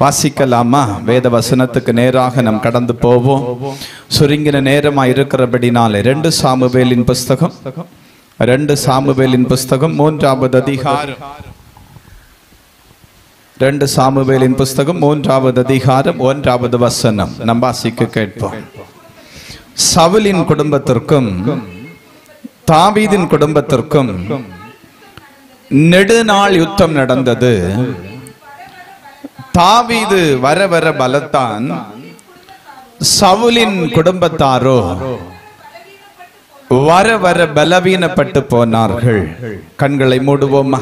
வாசிக்கலாமா? வேத வசனத்துக்கு நேராக நாம் கடந்து போவோம். சுருங்கின நேரமா இருக்கிறபடினாலே 2 சாமுவேலின் புஸ்தகம் 3வது அதிகாரம் 2 சாமுவேலின் புஸ்தகம் 3வது அதிகாரம் 1வது வசனம் நாம் வாசிக்க கேட்போம். சவுலின் குடும்பத்திற்கும் தாவீதின் குடும்பத்திற்கும் நெடுநாள் யுத்தம் நடந்தது. தாவீது வர வர பலத்தான், சவுலின் குடும்பத்தாரோ வர வர பலவீனப்பட்டு போனார்கள். கண்களை மூடுவோமா?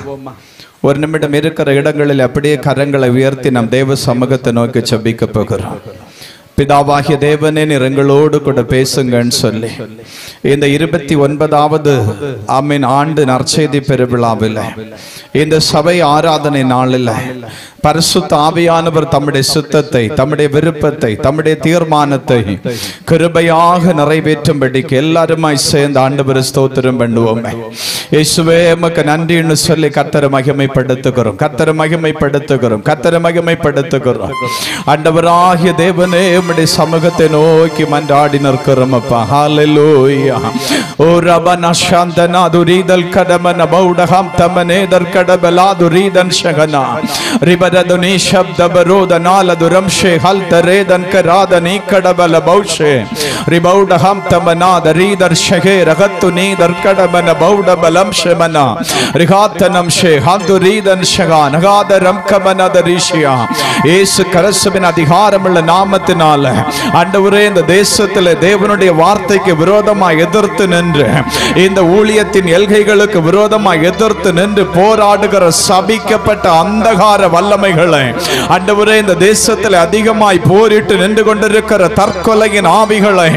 ஒரு நிமிடம் இருக்கிற இடங்களில் அப்படியே கரங்களை உயர்த்தி நம் தேவ சமூகத்தை நோக்கி ஜெபிக்க போகிறோம். பிதாவாகிய தேவனே, நீர் எங்களோடு கூட பேசுங்கன்னு சொல்லி இந்த 29வது ஆண்டு நற்செய்தி பெருவிழாவில், இந்த சபை ஆராதனை நாளில் பரிசுத்த ஆவியானவர் தம்முடைய சுத்தத்தை, தம்முடைய விருப்பத்தை, தம்முடைய தீர்மானத்தை கிருபையாக நிறைவேற்றும்படிக்கு எல்லாருமாய் சேர்ந்து ஆண்டவரை ஸ்தோத்திரம் பண்ணுவோமே. இயேசுவே, உமக்கு நன்றின்னு சொல்லி கர்த்தரை மகிமைப்படுத்துகிறோம், கர்த்தரை மகிமைப்படுத்துகிறோம், கர்த்தரை மகிமைப்படுத்துகிறோம். ஆண்டவராகிய தேவனே, உம்முடைய சமூகத்தை நோக்கி மன்றாடி நிற்கிறோம் அப்பா. ஹல்லேலூயா. ஓ ரபனா ஷாந்தனா துரீதல் கடமன பௌடகம் தமனேதர் கடபலா துரீதன் ஷகனா ரிபரதுனி ஷப்த பரோதனால துரம்ஷே ஹல்தரேதன் கராதனி கடபல பௌஷே ரிபௌடகம் தமனா தரீதர் ஷகே ரகத்துனி தர்கடமன பௌடபலம் ஷமனா ரிகாத்தனம் ஷே ஹந்துரீதன் ஷகா நகாதரம் கமன தரிஷியா. இயேசு கிறிஸ்துவின் அதிகாரமுள்ள நாமத்தினால ஆண்டவரே, இந்த தேசத்தில் தேவனுடைய வார்த்தைக்கு விரோதமாக எதிர்த்து நின்று, இந்த ஊழியத்தின் எல்கைகளுக்கு விரோதமாக எதிர்த்து நின்று போராடுகிற சபிக்கப்பட்ட அந்தகார வல்லமைகளை ஆண்டவரே, இந்த தேசத்தில் அதிகமாய் போரிட்டு நின்று கொண்டிருக்கிற தற்கொலையின் ஆவிகளை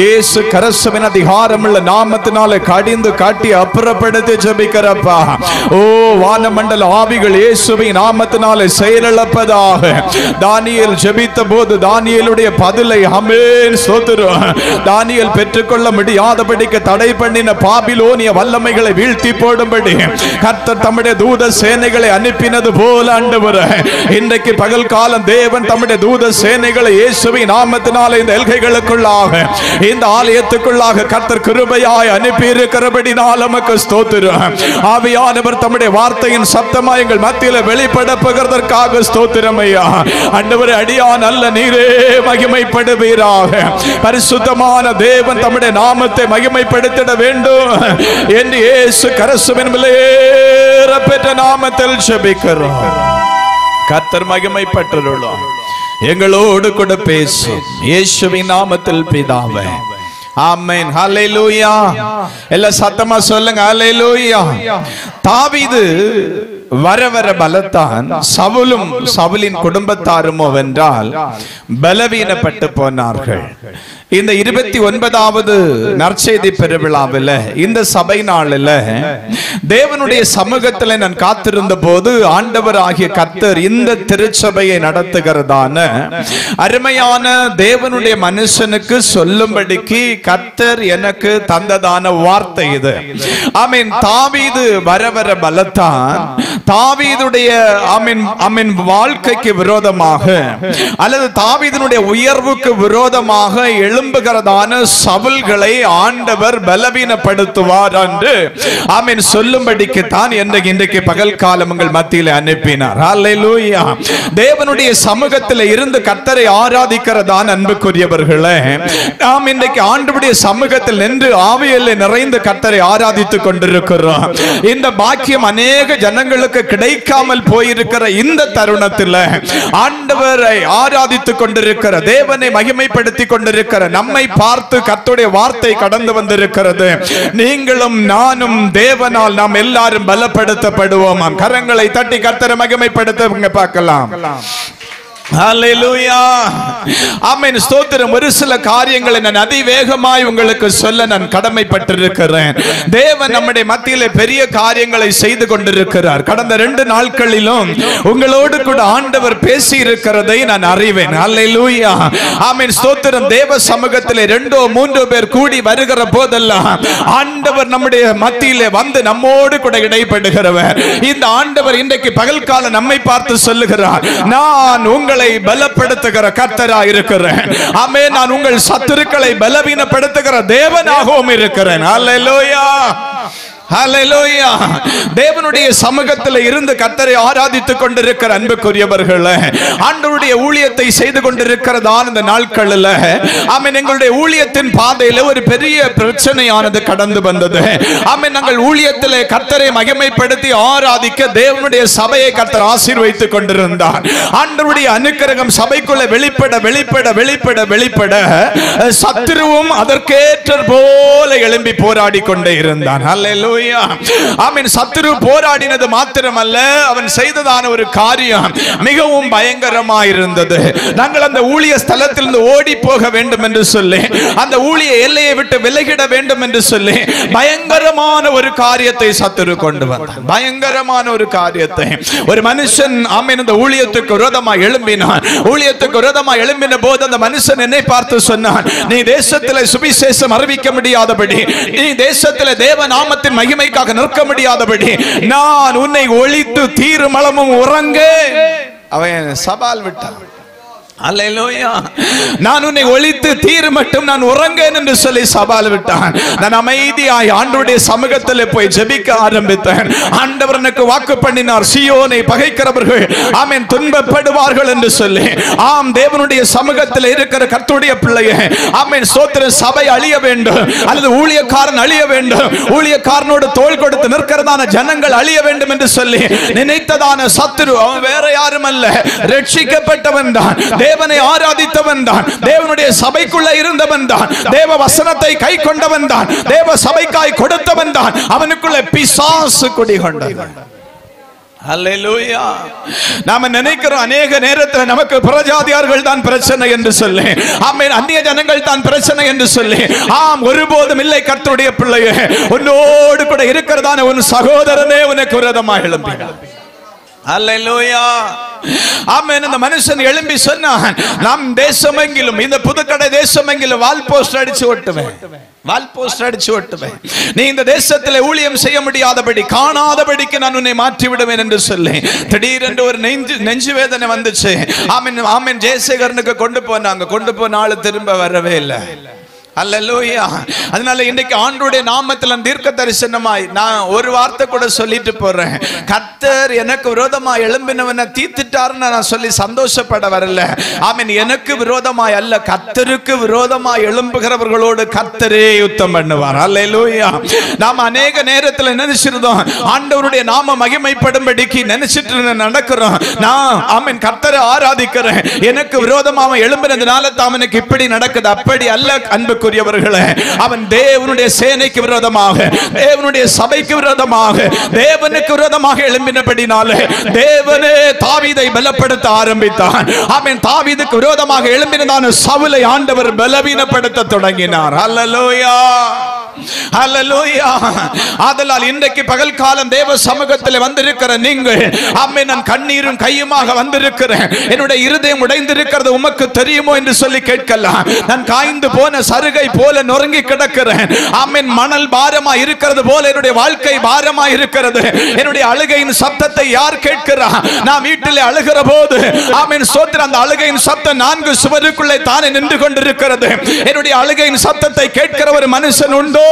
இயேசு கிறிஸ்துவின் அதிகாரமுள்ள நாமத்தினாலே கடிந்து காட்டி அப்புறப்படுத்தி ஜெபிக்கிறப்பா. ஓ வானமண்டல ஆவிகள் இயேசுவின் நாமத்தினாலே செயலிழப்பதாக. தானியேல் ஜெபித்த போது தானியேலுடைய பதிலை ஆமென் ஸ்தோத்திரம். தானியேல் பெற்றுக்கொள்ள முடியாதபடிக்கு தடை பண்ணின பாபிலோனிய வல்லமைகளை வீழ்த்தி போடும்படி கர்த்தர் தம்முடைய தூத சேனைகளை அனுப்பினது போல ஆண்டவரே, இன்றைக்கு பகல் காலம் தேவன் தம்முடைய தூத சேனைகளை இயேசுவின் நாமத்தினாலே இந்த எல்கைகளுக்குள்ளாக, இந்த ஆலயத்துக்குள்ளாக கர்த்தர் கிருபையாய் அனுப்பி இருக்கிறபடினால் நமக்கு ஸ்தோத்திரம். ஆவியானவர் தம்முடைய வார்த்தையின் சத்தமாய் எங்கள் மத்தியில் வெளிப்படுத்துவதற்காக ஸ்தோத்திரம் ஐயா. ஆண்டவரே, அடியான் அல்ல, நீரே மகிமைப்படுவீராக. பரிசுத்தமான தேவன் தம்முடைய நாமத்தை மகிமைப்படுத்திட வேண்டும் என்று இயேசு கிறிஸ்துவின் விலையேறப்பெற்ற நாமத்தில் ஜெபிக்கிறோம். கர்த்தர் மகிமைப்பட்டருளும். எங்களோடு கூட பேசும் இயேசுவின் நாமத்தில் பிதாவே, ஆமென். ஹல்லேலூயா. எல்லாம் சத்தமா சொல்லுங்க, ஹல்லேலூயா. தாவீது வர வர பலத்தான், சவுலும் சவுலின் குடும்பத்தாருமோ வென்றால் பலவீனப்பட்டு போனார்கள். இந்த 29வது நற்செய்தி பெருவிழாவில், இந்த சபை நாளில் தேவனுடைய சமூகத்தில் நான் காத்திருந்த போது ஆண்டவர் ஆகிய கர்த்தர் இந்த திருச்சபையை நடத்துகிறதான அருமையான தேவனுடைய மனுஷனுக்கு சொல்லும்படிக்கு கர்த்தர் எனக்கு தந்ததான வார்த்தை இது. ஆமென். தாவீது வர வர பலத்தான், தாவீதுடைய ஆமென் வாழ்க்கைக்கு விரோதமாக அல்லது தாவீதினுடைய உயர்வுக்கு விரோதமாக எழும்புகிறதான சவுல்களை ஆண்டவர் பலவீனப்படுத்துவார் என்று ஆமென் சொல்லும்படிக்கு தான் இன்றைக்கு பகல் காலம் உங்கள் மத்தியில் அனுப்பினார். ஹல்லேலூயா. தேவனுடைய சமூகத்தில் இருந்து கர்த்தரை ஆராதிக்கிறதான அன்புக்குரியவர்களே, நாம் இன்றைக்கு ஆண்டவருடைய சமூகத்தில் நின்று ஆவியிலே நிறைந்து கர்த்தரை ஆராதித்துக் கொண்டிருக்கிறோம். இந்த பாக்கியம் அநேக ஜனங்களுக்கு கிடைக்காமல் போயிருக்கிற இந்த தருணத்தில் ஆண்டவரை ஆராதித்துக் கொண்டிருக்கிற, தேவனை மகிமைப்படுத்தி கொண்டிருக்கிற நம்மை பார்த்து கர்த்தருடைய வார்த்தை கடந்து வந்திருக்கிறது. நீங்களும் நானும் தேவனால் நாம் எல்லாரும் பலப்படுத்தப்படுவோம். கரங்களை தட்டி கர்த்தரை மகிமைப்படுத்த பார்க்கலாம். ஹல்லேலூயா. ஆமென். ஸ்தோத்திரம். ஒரு சில காரியங்களை நான் அதிவேகமாய் உங்களுக்கு சொல்ல நான் கடமைப்பட்டிருக்கிறேன். தேவன் நம்முடைய மத்தியிலே பெரிய காரியங்களை செய்து கொண்டிருக்கிறார். கடந்த 2 நாட்களிலும் உங்களோடு கூட ஆண்டவர் பேசி இருக்கிறதை நான் அறிவேன். ஹல்லேலூயா. ஆமென். ஸ்தோத்திரம். தேவ சமூகத்திலே 2-3 பேர் கூடி வருகிற போதெல்லாம் ஆண்டவர் நம்முடைய மத்தியிலே வந்து நம்மோடு கூட இடைப்படுகிறவர். இந்த ஆண்டவர் இன்றைக்கு பகல்கால நம்மை பார்த்து சொல்லுகிறார், நான் உங்களை பலப்படுத்துகிற கர்த்தராக இருக்கிறேன். ஆமென். நான் உங்கள் சத்துருக்களை பலவீனப்படுத்துகிற தேவனாகவும் இருக்கிறேன். ஹல்லேலூயா. ஹல்லேலூயா. தேவனுடைய சமூகத்தில் இருந்து கர்த்தரை ஆராதித்துக் கொண்டிருக்கிற அன்புக்குரியவர்களே, ஆண்டவருடைய ஊழியத்தை செய்து கொண்டிருக்கிறதான இந்த நாட்களில் ஆமென், எங்களுடைய ஊழியத்தின் பாதையில் ஒரு பெரிய பிரச்சனையானது கடந்து வந்தது. ஆமென். நாங்கள் ஊழியத்திலே கர்த்தரை மகிமைப்படுத்தி ஆராதிக்க தேவனுடைய சபையை கர்த்தர் ஆசீர்வதித்துக் கொண்டிருந்தார். ஆண்டவருடைய அனுக்கிரகம் சபைக்குள்ள வெளிப்பட வெளிப்பட வெளிப்பட வெளிப்பட சத்துருவும் அதற்கேற்ற போல எழும்பி போராடி கொண்டே இருந்தான். ஹல்லேலூயா. ஆமென். சத்துரு போராடினது மாத்திரமல்ல, அவன் செய்ததான ஒரு காரியம் மிகவும் பயங்கரமாயிருந்தது. நாங்கள் அந்த ஊழிய ஸ்தலத்திலிருந்து ஓடி போக வேண்டும் என்று சொல்லி, அந்த ஊழிய எல்லையை விட்டு விலகிட வேண்டும் என்று சொல்லி பயங்கரமான ஒரு காரியத்தை சத்துரு கொண்டு வந்தான். பயங்கரமான ஒரு காரியத்தை ஒரு மனுஷன் ஆமென் இந்த ஊழியத்துக்கு விரோதமாக எழும்பினான். ஊழியத்துக்கு விரோதமாக எழும்பின போது அந்த மனுஷன் என்னை பார்த்து சொன்னான், நீ தேசத்திலே சுவிசேஷம் அறிவிக்க முடியாதபடி, நீ தேசத்திலே தேவ நாமத்தின் மகிமைக்காக நிற்க முடியாதபடி நான் உன்னை ஒழித்து தீர்மளமும் உறங்க. அவன் சவால் விட்டான். அல்லேலூயா. நான் உன்னை ஒழித்து தீர் மட்டும் நான் உறங்கேன் என்று சொல்லி சவால் விட்டான். நான் அமைதியாய் ஆண்டவருடைய சமூகத்தில் போய் ஜெபிக்க ஆரம்பித்தேன். ஆண்டவர் எனக்கு வாக்கு பண்ணினார், சீயோனை பகைக்கிறவர்கள் ஆமென் துன்பப்படுவார்கள் என்று சொல்லி. ஆம், தேவனுடைய சமூகத்தில் இருக்கிற கர்த்தருடைய பிள்ளையே, ஆமென் ஸ்தோத்திரம், சபை அழிய வேண்டும் அல்லது ஊழியக்காரன் அழிய வேண்டும், ஊழியக்காரனோடு தோள் கொடுத்து நிற்கிறதான ஜனங்கள் அழிய வேண்டும் என்று சொல்லி நினைத்ததான சத்துரு அவன் வேற யாரும் அல்ல, ரட்சிக்கப்பட்டவன் தான், தேவனை ஆராதித்தவன் தான், தேவனுடைய சபைக்குள்ள இருந்தவன் தான், தேவ வசனத்தை கை கொண்டவன் தான், தேவ சபைக்காய் கொடுத்தவன் தான். அவனுக்குள்ள பிசாசு குடிகொண்டான். அல்லேலூயா. நாம நினைக்கிறோம் அநேக நேரத்தில் நமக்கு புறஜாதியார்கள் தான் பிரச்சனை என்று சொல்லி, ஆமென், அந்நிய ஜனங்கள் தான் பிரச்சனை என்று சொல்லி. ஆம், ஒருபோதும் இல்லை. கர்த்தருடைய பிள்ளையே, உன்னோடு கூட இருக்கிறதான உன் சகோதரனே உனக்கு விரோதமாக எழும்பினான். அல்லேலூயா. ஆமென். இந்த மனுஷன் எழும்பி சொன்னான், நாம் தேசமெங்கிலும், இந்த புதுக்கடை தேசமெங்கிலும் வால் போஸ்ட் அடிச்சு ஓட்டுவேன், வால் போஸ்ட் அடிச்சு ஓட்டுவேன். நீ இந்த தேசத்தில் ஊழியம் செய்ய முடியாதபடி, காணாதபடிக்கு நான் உன்னை மாற்றி விடுவேன் என்று சொல்லி திடீரென்று ஒரு நெஞ்சு வேதனை வந்துச்சு. ஆமென். ஆமென். ஜெயசேகரனுக்கு கொண்டு போனாங்க. கொண்டு போன ஆளு திரும்ப வரவே இல்லை. அல்லேலூயா. அதனால இன்னைக்கு ஆண்டவருடைய நாமத்தில் தீர்க்க தரிசனமாய் நான் ஒரு வார்த்தை கூட சொல்லிட்டு போறேன். கர்த்தர் எனக்கு விரோதமா எழும்பினவனை தீர்த்துட்டாருன்னு நான் சொல்லி சந்தோஷப்பட வரல. ஆமென். எனக்கு விரோதமாய் அல்ல, கர்த்தருக்கு விரோதமாய் எழும்புகிறவர்களோடு கர்த்தரே யுத்தம் பண்ணுவார். அல்லேலூயா. நாம் அநேக நேரத்தில் நினைச்சிருந்தோம் ஆண்டவருடைய நாம மகிமைப்படும்படிக்கு நினைச்சிட்டு நடக்கிறோம். நான் ஆமென் கர்த்தரை ஆராதிக்கிறேன், எனக்கு விரோதமாக எழும்பினதுனால அவனுக்கு இப்படி நடக்குது. அப்படி அல்ல அன்புக்குரியவர்களே. அவன் தேவனுடைய சேனைக்கு விரோதமாக, தேவனுடைய சபைக்கு விரோதமாக, தேவனுக்கு விரோதமாக எழும்பினபடினாலே தேவனே தாவீதை பலப்படுத்த ஆரம்பித்தான். ஆமென். தாவீதுக்கு விரோதமாக எழும்பினதான சவுலை ஆண்டவர் பலவீனப்படுத்த தொடங்கினார். அல்லேலூயா. அல்லேலூயா. ஆதலால் இன்றைக்கு பகல் காலம் தேவ சமூகத்தில் வந்திருக்கிற நீங்கள், ஆமென், நான் கண்ணீரும் கையுமாக வந்திருக்கிறேன், என்னுடைய இருதயம் உடைந்திருக்கிறது உமக்கு தெரியுமோ என்று சொல்லி கேட்கலாம். நான் காய்ந்து போன சருகை போல நொறுங்கி கிடக்கிறேன். ஆமென். மணல் பாரமா இருக்கிறது போல என்னுடைய வாழ்க்கை பாரமா இருக்கிறது. என்னுடைய அழுகையின் சத்தத்தை யார் கேட்கிறா? நான் வீட்டில் அழுகிற போது ஆமென் ஸ்தோத்திரம், அந்த அழுகையின் சத்தம் 4 சுவருக்குள்ளே தானே நின்று கொண்டிருக்கிறது. என்னுடைய அழுகையின் சத்தத்தை கேட்கிற ஒரு மனுஷன் உண்டோ?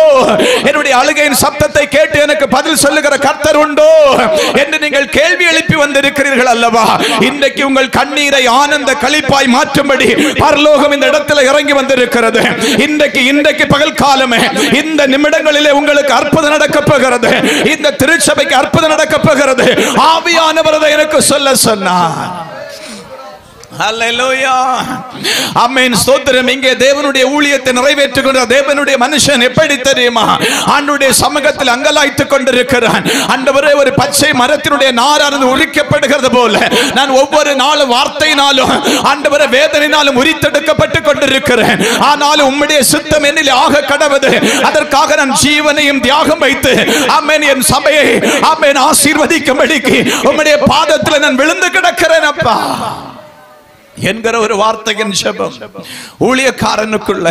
என்னுடைய அழுகையின் சத்தத்தை கேட்டு எனக்கு பதில் சொல்லுகிற கர்த்தர் உண்டோ என்று நீங்கள் கேள்வி எழுப்பி வந்திருக்கிறீர்கள் அல்லவா? இன்றைக்கு உங்கள் கண்ணீரை ஆனந்த களிப்பாய் மாற்றும்படி பரலோகம் இந்த இடத்துல இறங்கி வந்திருக்கிறது. இன்றைக்கு பகல் காலமே, இந்த நிமிடங்களிலே உங்களுக்கு அற்புதம் நடக்க போகிறது. இந்த திருச்சபைக்கு அற்புதம் நடக்க போகிறது. ஆவியானவர் எனக்கு சொல்ல சொன்னார். ஹல்லேலூயா. ஆமென். ஸ்தோத்திரம். இங்கே தேவனுடைய ஊழியத்தை நிறைவேற்றுகிற தேவனுடைய மனுஷன் எப்படி தெரியுமா? ஆண்டவருடைய சமூகத்தில் அங்கலாய்த்துக் கொண்டிருக்கிறான். ஆண்டவரே, ஒரு பச்சை மரத்தினுடைய நாரானது உரிக்கப்படுகிறது போல நான் ஒவ்வொரு நாளும் வார்த்தையினாலும் ஆண்டவரே வேதனையினாலும் உரித்தெடுக்கப்பட்டு கொண்டிருக்கிறேன். ஆனாலும் உம்முடைய சித்தம் என்னில் ஆக கடவுது. அதற்காக நான் ஜீவனையும் தியாகம் வைத்து ஆமென் என் சபையை ஆமென் ஆசீர்வதிக்கும்படிக்கு உம்முடைய பாதத்தில் நான் விழுந்து கிடக்கிறேன் அப்பா என்கிற ஒரு வார்த்தையின் ஜெபம் ஊழியக்காரனுக்குள்ள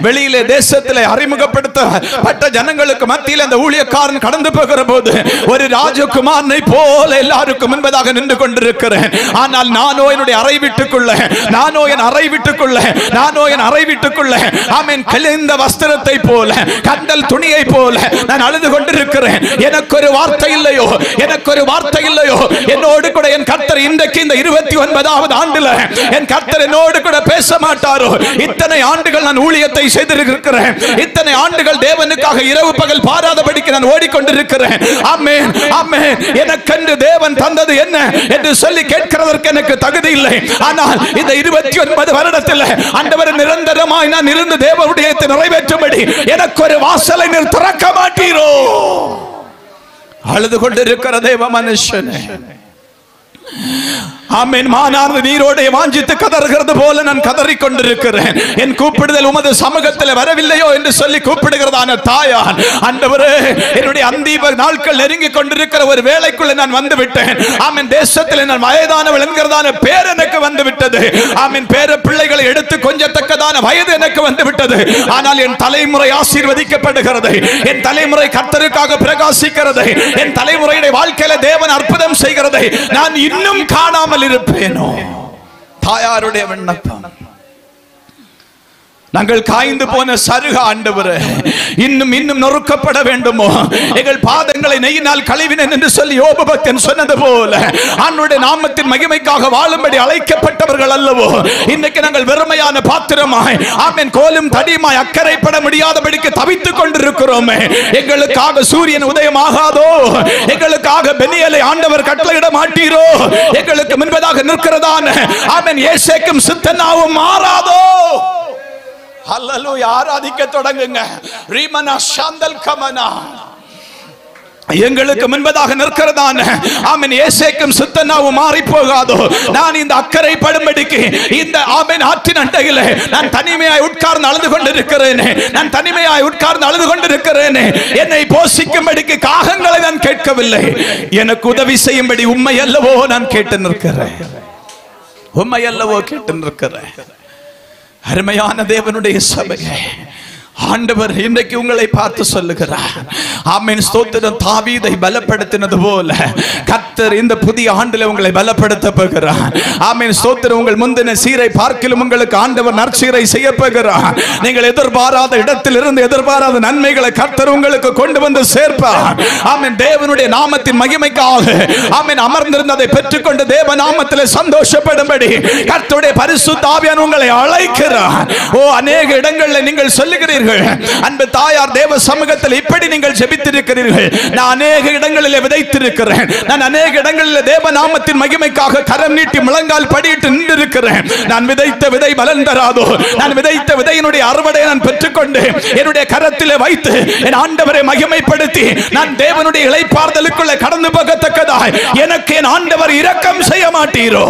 வெளியிலே தேசத்திலே அறிமுகப்படுத்தப்பட்ட ஜனங்களுக்கு மத்தியில் அந்த ஊழியக்காரன் கடந்து போகிற போது ஒரு ராஜகுமாரனை போல எல்லாருக்கும் முன்பதாக நின்று கொண்டிருக்கிறேன். ஆனால் நானோ என்னுடைய அறை வீட்டுக்குள்ள ஆமென் கிழிந்த வஸ்திரத்தை போல கண்டல் துணியை போல நான் அழுது கொண்டிருக்கிறேன். எனக்கு ஒரு வார்த்தை இல்லையோ என்னோடு கூட என் கர்த்தர் இன்றைக்கு இந்த 29வது ஆண்டுல என் கர்த்தர் என்னோடு கூட பேச மாட்டாரோ? இத்தனை ஆண்டுகள் நான் ஊழியத்தை செய்திருக்கிறேன். இத்தனை ஆண்டுகள் தேவனுக்காக இரவு பகல் பாராதபடிக்கு நான் ஓடிக்கொண்டிருக்கிறேன். ஆமென் ஆமென். எனக்கென்று தேவன் தந்தது என்ன என்று சொல்லி கேட்கிறதற்கு எனக்கு தகுதி இல்லை. ஆனால் இந்த 29 வருடத்தில் ஆண்டவர் நிரந்தரமாய் நான் இருந்து தேவனுடைய நிறைவேற்றும்படி எனக்கு ஒரு வாசலை நீர் திறக்க மாட்டீரோ? அழுது கொண்டிருக்கிற தேவ மனுஷனே, ஆமென். மானார்ந்த நீரோடே வாஞ்சித்து கதறுகிறது போல நான் கதறிக் கொண்டிருக்கிறேன். என் கூப்பிடுதல் உமது சமூகத்தில் வரவில்லையோ என்று சொல்லி கூப்பிடுகிறதான தாயான், ஆண்டவரே, என்னுடைய அந்திம நாட்கள் நெருங்கி கொண்டிருக்கிற ஒரு வேளைக்குள்ள நான் வந்து விட்டேன். ஆமென். தேசத்தில் நான் வயதானவள் என்கிறதான பேர் எனக்கு வந்து விட்டது. ஆமென். பேர பிள்ளைகளை எடுத்து கொஞ்சத்தக்கதான வயது எனக்கு வந்து விட்டது. ஆனால் என் தலைமுறை ஆசீர்வதிக்கப்படுகிறது. என் தலைமுறை கர்த்தருக்காக பிரகாசிக்கிறது. என் தலைமுறையுடைய வாழ்க்கையில தேவன் அற்புதம் செய்கிறது. நான் இன்னும் காணாமல் இருப்பேனோ? தாயாருடைய விண்ணப்பம். நாங்கள் காய்ந்து போன சருக ஆண்டவரே, இன்னும் நொறுக்கப்பட வேண்டுமோ? எங்கள் பாதங்களை நெய்யினால் கழுவினேன் என்று சொல்லி யோபு பக்தன் சொன்னது போல ஆண்டவருடைய நாமத்தின் மகிமைக்காக வாழும்படி அழைக்கப்பட்டவர்கள் அல்லவோ? இன்னைக்கு நாங்கள் வெறுமையான பாத்திரமாய் ஆமென் கோலும் தடியுமாய் அக்கறைப்பட முடியாதபடிக்கு தவித்துக் கொண்டிருக்கிறோமே. எங்களுக்காக சூரியன் உதயமாகாதோ? எங்களுக்காக பெனியலை ஆண்டவர் கட்டளையிட மாட்டீரோ? எங்களுக்கு முன்பதாக நிற்கிறதான ஆமென் ஏசேக்கும் சித்தனாவும் மாறாதோ? ஹல்லேலூயா. ஆராதிக்க தொடங்குங்க. ரீமனா ஷாந்தல் கமனா. எங்களுக்கு முன்பதாக நிற்கிறதான ஆமென் ஏசேக்கும் சித்தனாவும் மாறி போகாதோ? நான் இந்த அக்கறை படும்படிக்கு இந்த ஆமென் ஆற்றின் அண்டையிலே நான் தனிமையாய் உட்கார்ந்து அழுது கொண்டிருக்கிறேன். என்னை போஷிக்கும்படிக்கு காகங்களை நான் கேட்கவில்லை. எனக்கு உதவி செய்யும்படி உம்மை அல்லவோ நான் கேட்டு நிற்கிறேன். அருமையான தேவனுடைய சபையே, ஆண்டவர் இன்றைக்கு உங்களை பார்த்து சொல்லுகிறார். ஆமென். ஸ்தோத்திரம். தாவீதை பலப்படுத்தினது போல கர்த்தர் இந்த புதிய ஆண்டிலே உங்களை பலப்படுத்த போகிறார். ஆமென். ஸ்தோத்திரம். உங்கள் முந்தின சீரை பார்க்கிலும் உங்களுக்கு ஆண்டவர் நற்சீரை செய்ய போகிறார். நீங்கள் எதிர்பாராத இடத்திலிருந்து எதிர்பாராத நன்மைகளை கர்த்தர் உங்களுக்கு கொண்டு வந்து சேர்ப்பார். ஆமென். தேவனுடைய நாமத்தின் மகிமைக்காக ஆமென் அமர்ந்திருந்ததை பெற்றுக்கொண்டு தேவ நாமத்திலே சந்தோஷப்படும்படி கர்த்தருடைய பரிசுத்த ஆவியானவர் உங்களை அழைக்கிறார். ஓ, அநேக இடங்களில் நீங்கள் சொல்லுகிறீர்கள், அன்பு தாயார், தேவ சமூகத்தில் இப்படி நீங்கள் ஜெபித்திருக்கிறீர்கள். நான் அநேக இடங்களில் விதைத்திருக்கிறேன். நான் அநேக இடங்களில் தேவ நாமத்தின் மகிமைக்காக கரம் நீட்டி முழங்கால் படியிட்டு நின்றிருக்கிறேன். நான் விதைத்த விதை பலன் தராதோ? நான் விதைத்த விதையினுடைய அறுவடை நான் பெற்றுக்கொண்டு என்னுடைய கரத்திலே வைத்து என் ஆண்டவரை மகிமைப்படுத்தி நான் தேவனுடைய இளைப்பாறுதலுக்குள்ள கடந்து போகத்தக்கதாய் எனக்கு என் ஆண்டவர் இரக்கம் செய்ய மாட்டீரோ?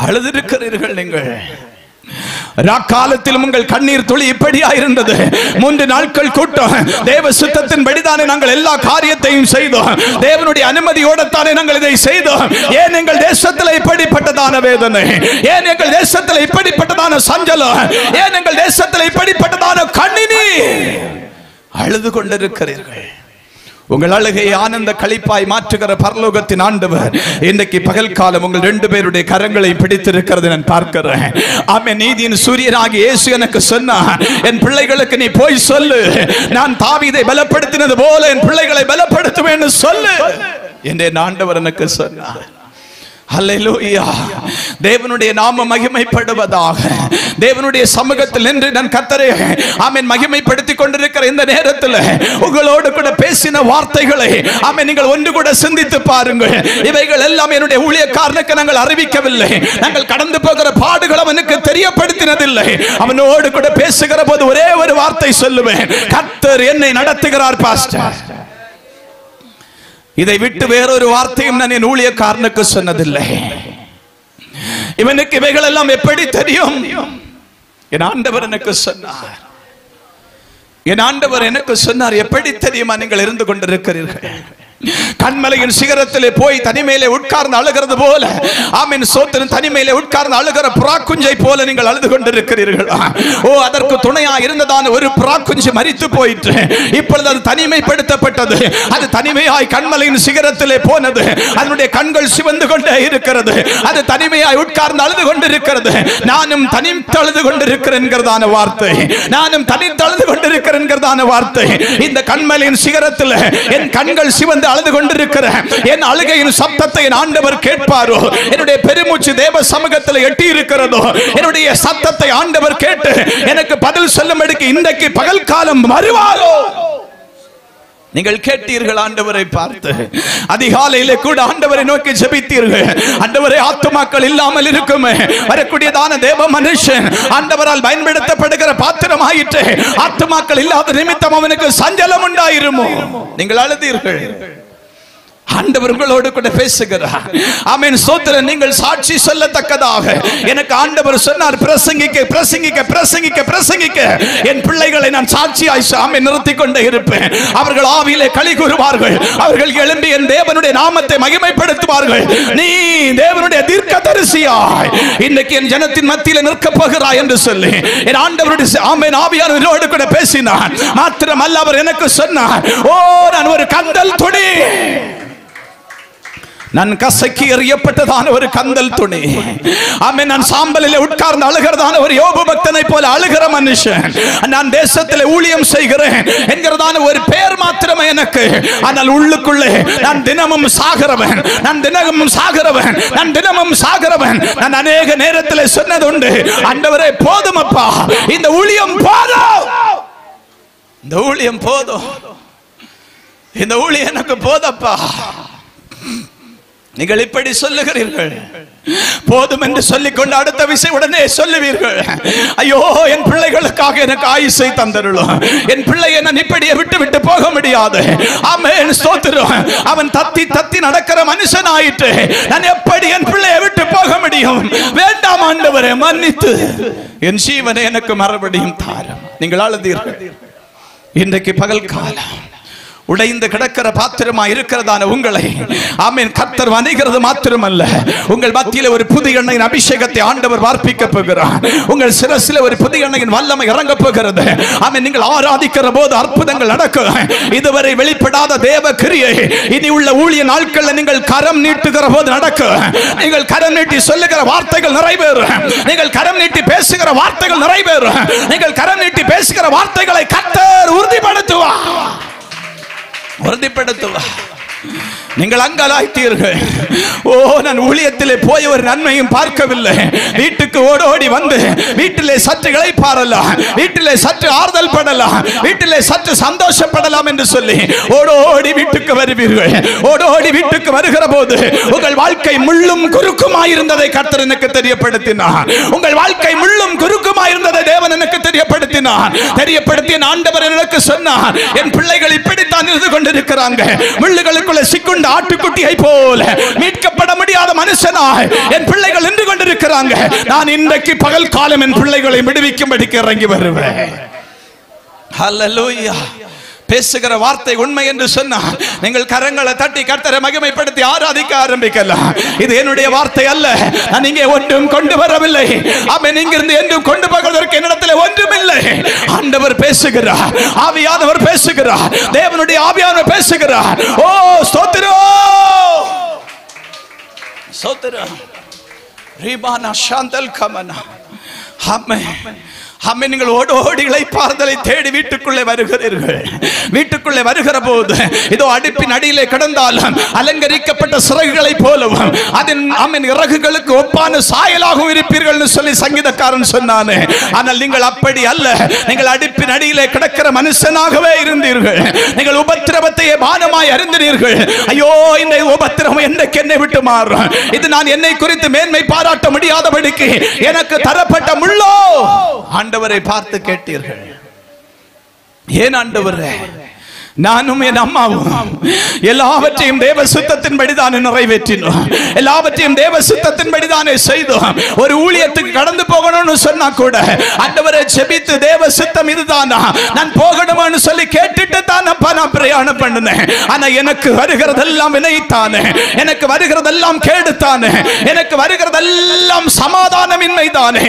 அழுதிருக்கிறீர்கள் நீங்கள். ராக்காலத்தில் உங்கள் கண்ணீர் துளி இப்படியா இருந்தது. 3 நாட்கள் கூட்டம் தேவ சித்தத்தின் படிதானே நாங்கள் எல்லா காரியத்தையும் செய்தோம். தேவனுடைய அனுமதியோடு தானே நாங்கள் இதை செய்தோம். ஏன் எங்கள் தேசத்தில் இப்படிப்பட்டதான வேதனை? ஏன் எங்கள் தேசத்தில் இப்படிப்பட்டதான சஞ்சலம்? ஏன் எங்கள் தேசத்தில் இப்படிப்பட்டதான கண்ணீர்? அழுது கொண்டிருக்கிறீர்கள். உங்கள் அழுகையை ஆனந்த களிப்பாய் மாற்றுகிற பரலோகத்தின் ஆண்டவர் இன்றைக்கு பகல் காலம் உங்கள் 2 பேருடைய கரங்களை பிடித்திருக்கிறது நான் பார்க்கிறேன். ஆமென். நீதியின் சூரியனாகிய இயேசு எனக்கு சொன்னார், என் பிள்ளைகளுக்கு நீ போய் சொல்லு, நான் தாவீதை பலப்படுத்தினது போல என் பிள்ளைகளை பலப்படுத்துவேன் சொல்லு என்று என் ஆண்டவர் எனக்கு சொன்னார். ஹல்லேலூயா. தேவனுடைய நாமம் மகிமைப்படுவதாக. தேவனுடைய சமூகத்தில் நின்று நான் கர்த்தரை ஆமென் மகிமைப்படுத்திக் கொண்டிருக்கிற இந்த நேரத்தில் உங்களோடு கூட பேசின வார்த்தைகளை ஆமென் நீங்கள் ஒன்று கூட சிந்தித்து பாருங்கள். இவைகள் எல்லாம் என்னுடைய ஊழியக்காரனுக்கு நாங்கள் அறிவிக்கவில்லை. நாங்கள் கடந்து போகிற பாடுகள் அவனுக்கு தெரியப்படுத்தினதில்லை. அவனோடு கூட பேசுகிற போது ஒரே ஒரு வார்த்தை சொல்லுவேன், கர்த்தர் என்னை நடத்துகிறார் பாஸ்டர். இதை விட்டு வேறொரு வார்த்தையும் நான் என் ஊழியக்காரனுக்கு சொன்னதில்லை. இவனுக்கு இவைகள் எல்லாம் எப்படி தெரியும்? என் ஆண்டவர் எனக்கு சொன்னார். என் ஆண்டவர் எனக்கு சொன்னார். எப்படி தெரியுமா நீங்கள் இருந்து கொண்டிருக்கிறீர்கள்? கண்மலையின் சிகரத்திலே போய் தனிமையிலே உட்கார்ந்து அழுகிறது போல, ஆமென் சோத்திரம், தனிமையிலே உட்கார்ந்து அழுகிற புறாக்குஞ்சை போல நீங்கள் அழுது கொண்டிருக்கிறீர்கள். ஓ, அதற்கு துணையா இருந்ததான ஒரு புறாக்குஞ்சு மரித்து போயிற்று. இப்பொழுது அது தனிமைப்படுத்தப்பட்டது. அது தனிமையாய் கண்மலையின் சிகரத்திலே போனது. அதனுடைய கண்கள் சிவந்து கொண்டே இருக்கிறது. அது தனிமையாய் உட்கார்ந்து அழுது கொண்டிருக்கிறது. நானும் தனித்து அழுது கொண்டிருக்கிறேன் வார்த்தை. நானும் தனித்து அழுது கொண்டிருக்கிறேன் வார்த்தை. இந்த கண்மலையின் சிகரத்தில் என் கண்கள் சிவந்து அழுது கொண்டிருக்கிற என் அழுகையின் சத்தத்தை என் ஆண்டவர் கேட்பாரோ? என்னுடைய பெருமூச்சு தேவ சமூகத்தில் எட்டி இருக்கிறதோ? என்னுடைய சத்தத்தை ஆண்டவர் கேட்டு எனக்கு பதில் சொல்லும்படிக்கு இன்றைக்கு பகல் காலம் வருவாரோ? நீங்கள் கேட்டீர்கள் ஆண்டவரை பார்த்து. அதிகாலையிலே கூட ஆண்டவரை நோக்கி ஜெபித்தீர்கள். ஆண்டவரே, ஆத்துமாக்கள் இல்லாமல் இருக்குமே, வரக்கூடியதான தேவ மனுஷன் ஆண்டவரால் பயன்படுத்தப்படுகிற பாத்திரம் ஆயிற்று. ஆத்துமாக்கள் இல்லாத நிமித்தம் அவனுக்கு சஞ்சலம் உண்டாயிருமோ? நீங்கள் அழுதீர்கள். ஆண்டவர் உங்களோடு கூட பேசுகிறார். ஆமென் ஸ்தோத்திரம். நீங்கள் சாட்சி சொல்லத்தக்கதாக எனக்கு ஆண்டவர் சொன்னார், பிரசங்கிக்க பிரசங்கிக்க பிரசங்கிக்க பிரசங்கிக்க என் பிள்ளைகளை நான் சாட்சியாய் ஆமென் நிறுத்திக் கொண்டே இருப்பேன். அவர்கள் ஆவியிலே களி கூறுவார்கள். அவர்கள் எழும்பி என் தேவனுடைய நாமத்தை மகிமைப்படுத்துவார்கள். நீ தேவனுடைய தீர்க்கதரிசியாய் இன்னைக்கு என் ஜனத்தின் மத்தியில் நிற்கப் போகிறாய் என்று சொல்லி என் ஆண்டவருடைய ஆமென் ஆவியானவரோடு கூட பேசினார். மாத்திரமல்ல, அவர் எனக்கு சொன்னார், ஓ, நான் ஒரு கந்தல் துணி, நான் கசக்கி எறியப்பட்டதான ஒரு கந்தல் துணி. ஆமென். நான் சாம்பலிலே உட்கார்ந்து அழுகிறதான ஒரு யோபு பக்தனை போல அழுகிற மனுஷன். நான் தேசத்திலே ஊழியம் செய்கிறேன் என்கிறதான ஒரு பெயர் மாத்திரமே எனக்கு. ஆனால் உள்ளுக்குள்ளே நான் தினமும் சாகிறவன், நான் தினமும் சாகிறவன், நான் தினமும் சாகிறவன். நான் அநேக நேரத்தில் சொன்னது உண்டு, ஆண்டவரே போதும் அப்பா, இந்த ஊழியம் போதும், இந்த ஊழியம் போதும், இந்த ஊழியம் எனக்கு போதப்பா. நீங்கள் இப்படி சொல்லுகிறீர்கள். போதும் என்று சொல்லிக்கொண்டு அடுத்த விஷயம் உடனே சொல்லுவீர்கள், ஐயோ, என் பிள்ளைகளுக்காக எனக்கு ஆயுசை தந்தருளும், என் பிள்ளையை நான் இப்படியே விட்டு விட்டு போக முடியாது. ஆமென் ஸ்தோத்திரம். அவன் தத்தி தத்தி நடக்கிற மனுஷன் ஆயிற்று. நான் எப்படி என் பிள்ளையை விட்டு போக முடியும்? வேண்டாம் ஆண்டவரே, மன்னித்து என் ஜீவனை எனக்கு மறுபடியும் தாரும். நீங்கள் அழுதீர்கள். இன்றைக்கு பகல் காலம் உடைந்து கிடக்கிற பாத்திரமா இருக்கிறதான உங்களை ஆமென் கர்த்தர் வணிகிறது மாத்திரமல்ல, உங்கள் மத்தியில் ஒரு புதிய எண்ணெயின் அபிஷேகத்தை ஆண்டவர் வார்ப்பிக்க போகிறார். உங்கள் சிரசில் ஒரு புதிய எண்ணெயின் வல்லமை இறங்க போகிறது. ஆமென். நீங்கள் ஆராதிக்கிற போது அற்புதங்கள் நடக்கும். இதுவரை வெளிப்படாத தேவ கிரியை இனி உள்ள ஊழிய நாட்களில் நீங்கள் கரம் நீட்டுகிற போது நடக்கும். நீங்கள் கரம் நீட்டி சொல்லுகிற வார்த்தைகள் நிறைவேறும். நீங்கள் கரம் நீட்டி பேசுகிற வார்த்தைகள் நிறைவேறும். நீங்கள் கரம் நீட்டி பேசுகிற வார்த்தைகளை கர்த்தர் உறுதிப்படுத்துவார். நீங்கள் அங்கலாய்த்தீர்கள். ஓ, நான் ஊழியத்திலே போய் ஒரு நன்மையும் பார்க்கவில்லை. வீட்டுக்கு ஓடோடி வந்து வீட்டிலே சற்று இளைப்பாறலாம், வீட்டிலே சற்று ஆறுதல் படலாம், வீட்டிலே சற்று சந்தோஷப்படலாம் என்று சொல்லி ஓடோடி வீட்டுக்கு வருவீர்கள். ஓடோடி வீட்டுக்கு வருகிற போது உங்கள் வாழ்க்கை முள்ளும் குறுக்குமாயிருந்ததை கர்த்தர் எனக்கு தெரியப்படுத்தினார். உங்கள் வாழ்க்கை முள்ளும் குறுக்குமாயிருந்ததை தேவன் எனக்கு தெரியப்படுத்தினார். தெரியப்படுத்திய ஆண்டவர் எனக்கு சொன்னார், என் பிள்ளைகள் இப்படித்தான் இருந்து கொண்டிருக்கிறாங்க. முள்ளுகளுக்குள்ள சிக்குண்ட ஆட்டுக்குட்டியை போல மீட்கப்பட முடியாத மனுஷனாய் என் பிள்ளைகள் நின்று கொண்டிருக்கிறாங்க. நான் இன்றைக்கு பகல் காலம் என் பிள்ளைகளை விடுவிக்கும்படிக்கு இறங்கி வருவேன். ஹல்லேலூயா. பேசுகிற வார்த்தை உண்மை என்று சொன்னால் நீங்கள் கரங்களை தட்டி கர்த்தரை மகிமைப்படுத்தி ஆராதிக்க ஆரம்பிக்கலாம். இது என்னுடைய வார்த்தை அல்ல. நான் இங்கே ஒன்றும் கொண்டு வரவில்லை. ஆமென். இங்கிருந்து என்றும் கொண்டு போவதற்கு என்னிடத்தில் ஒன்றுமில்லை. ஆண்டவர் பேசுகிறார், ஆவியானவர் பேசுகிறார், தேவனுடைய ஆவியானவர் பேசுகிறார். ஓ ஸ்தோத்திரம், ஸ்தோத்திரம். ரீபானா சாந்தல் கமனா. ஆமென். அம்மே, நீங்கள் ஓடி இளைப்பாறுதலை தேடி வீட்டுக்குள்ளே வருகிறீர்கள். வீட்டுக்குள்ளே வருகிற போது இதோ அடுப்பின் அடியிலே கிடந்தாலும் அலங்கரிக்கப்பட்ட சிறகுகளை போலவும் அதன் அம்மின் இறகுகளுக்கு ஒப்பான சாயலாகவும் இருப்பீர்கள் சொல்லி சங்கீதக்காரன் சொன்னானே. ஆனால் நீங்கள் அப்படி அல்ல. நீங்கள் அடுப்பின் அடியிலே கிடக்கிற மனுஷனாகவே இருந்தீர்கள். நீங்கள் உபத்திரவத்தையே பானமாய் அறிந்தீர்கள். ஐயோ, இந்த உபத்திரவம் என்னைக்கு என்னை விட்டு மாறும், இது நான் என்னை குறித்து மேன்மை பாராட்ட முடியாதபடிக்கு எனக்கு தரப்பட்ட முள்ளோ. ஆண்டவரை பார்த்து கேட்டீர்கள். ஏன் ஆண்டவரே, நானும் என் அம்மாவும் எல்லாவற்றையும் தேவ சித்தத்தின்படிதான் நிறைவேற்றினோம், எல்லாவற்றையும் தேவ சித்தத்தின்படிதானே செய்தோம். ஒரு ஊழியத்துக்கு கடந்து போகணும்னு சொன்னா கூட ஆண்டவரை ஜெபித்து தேவ சித்தம் இதுதானா, நான் போகணும்னு சொல்லி கேட்டுட்டு தான் அப்பா நான் பிரயாணம் பண்ணினேன். ஆனா எனக்கு வருகிறதெல்லாம் வினைத்தானே, எனக்கு வருகிறதெல்லாம் கேடுத்தானே, எனக்கு வருகிறதெல்லாம் சமாதானமின்மை தானே.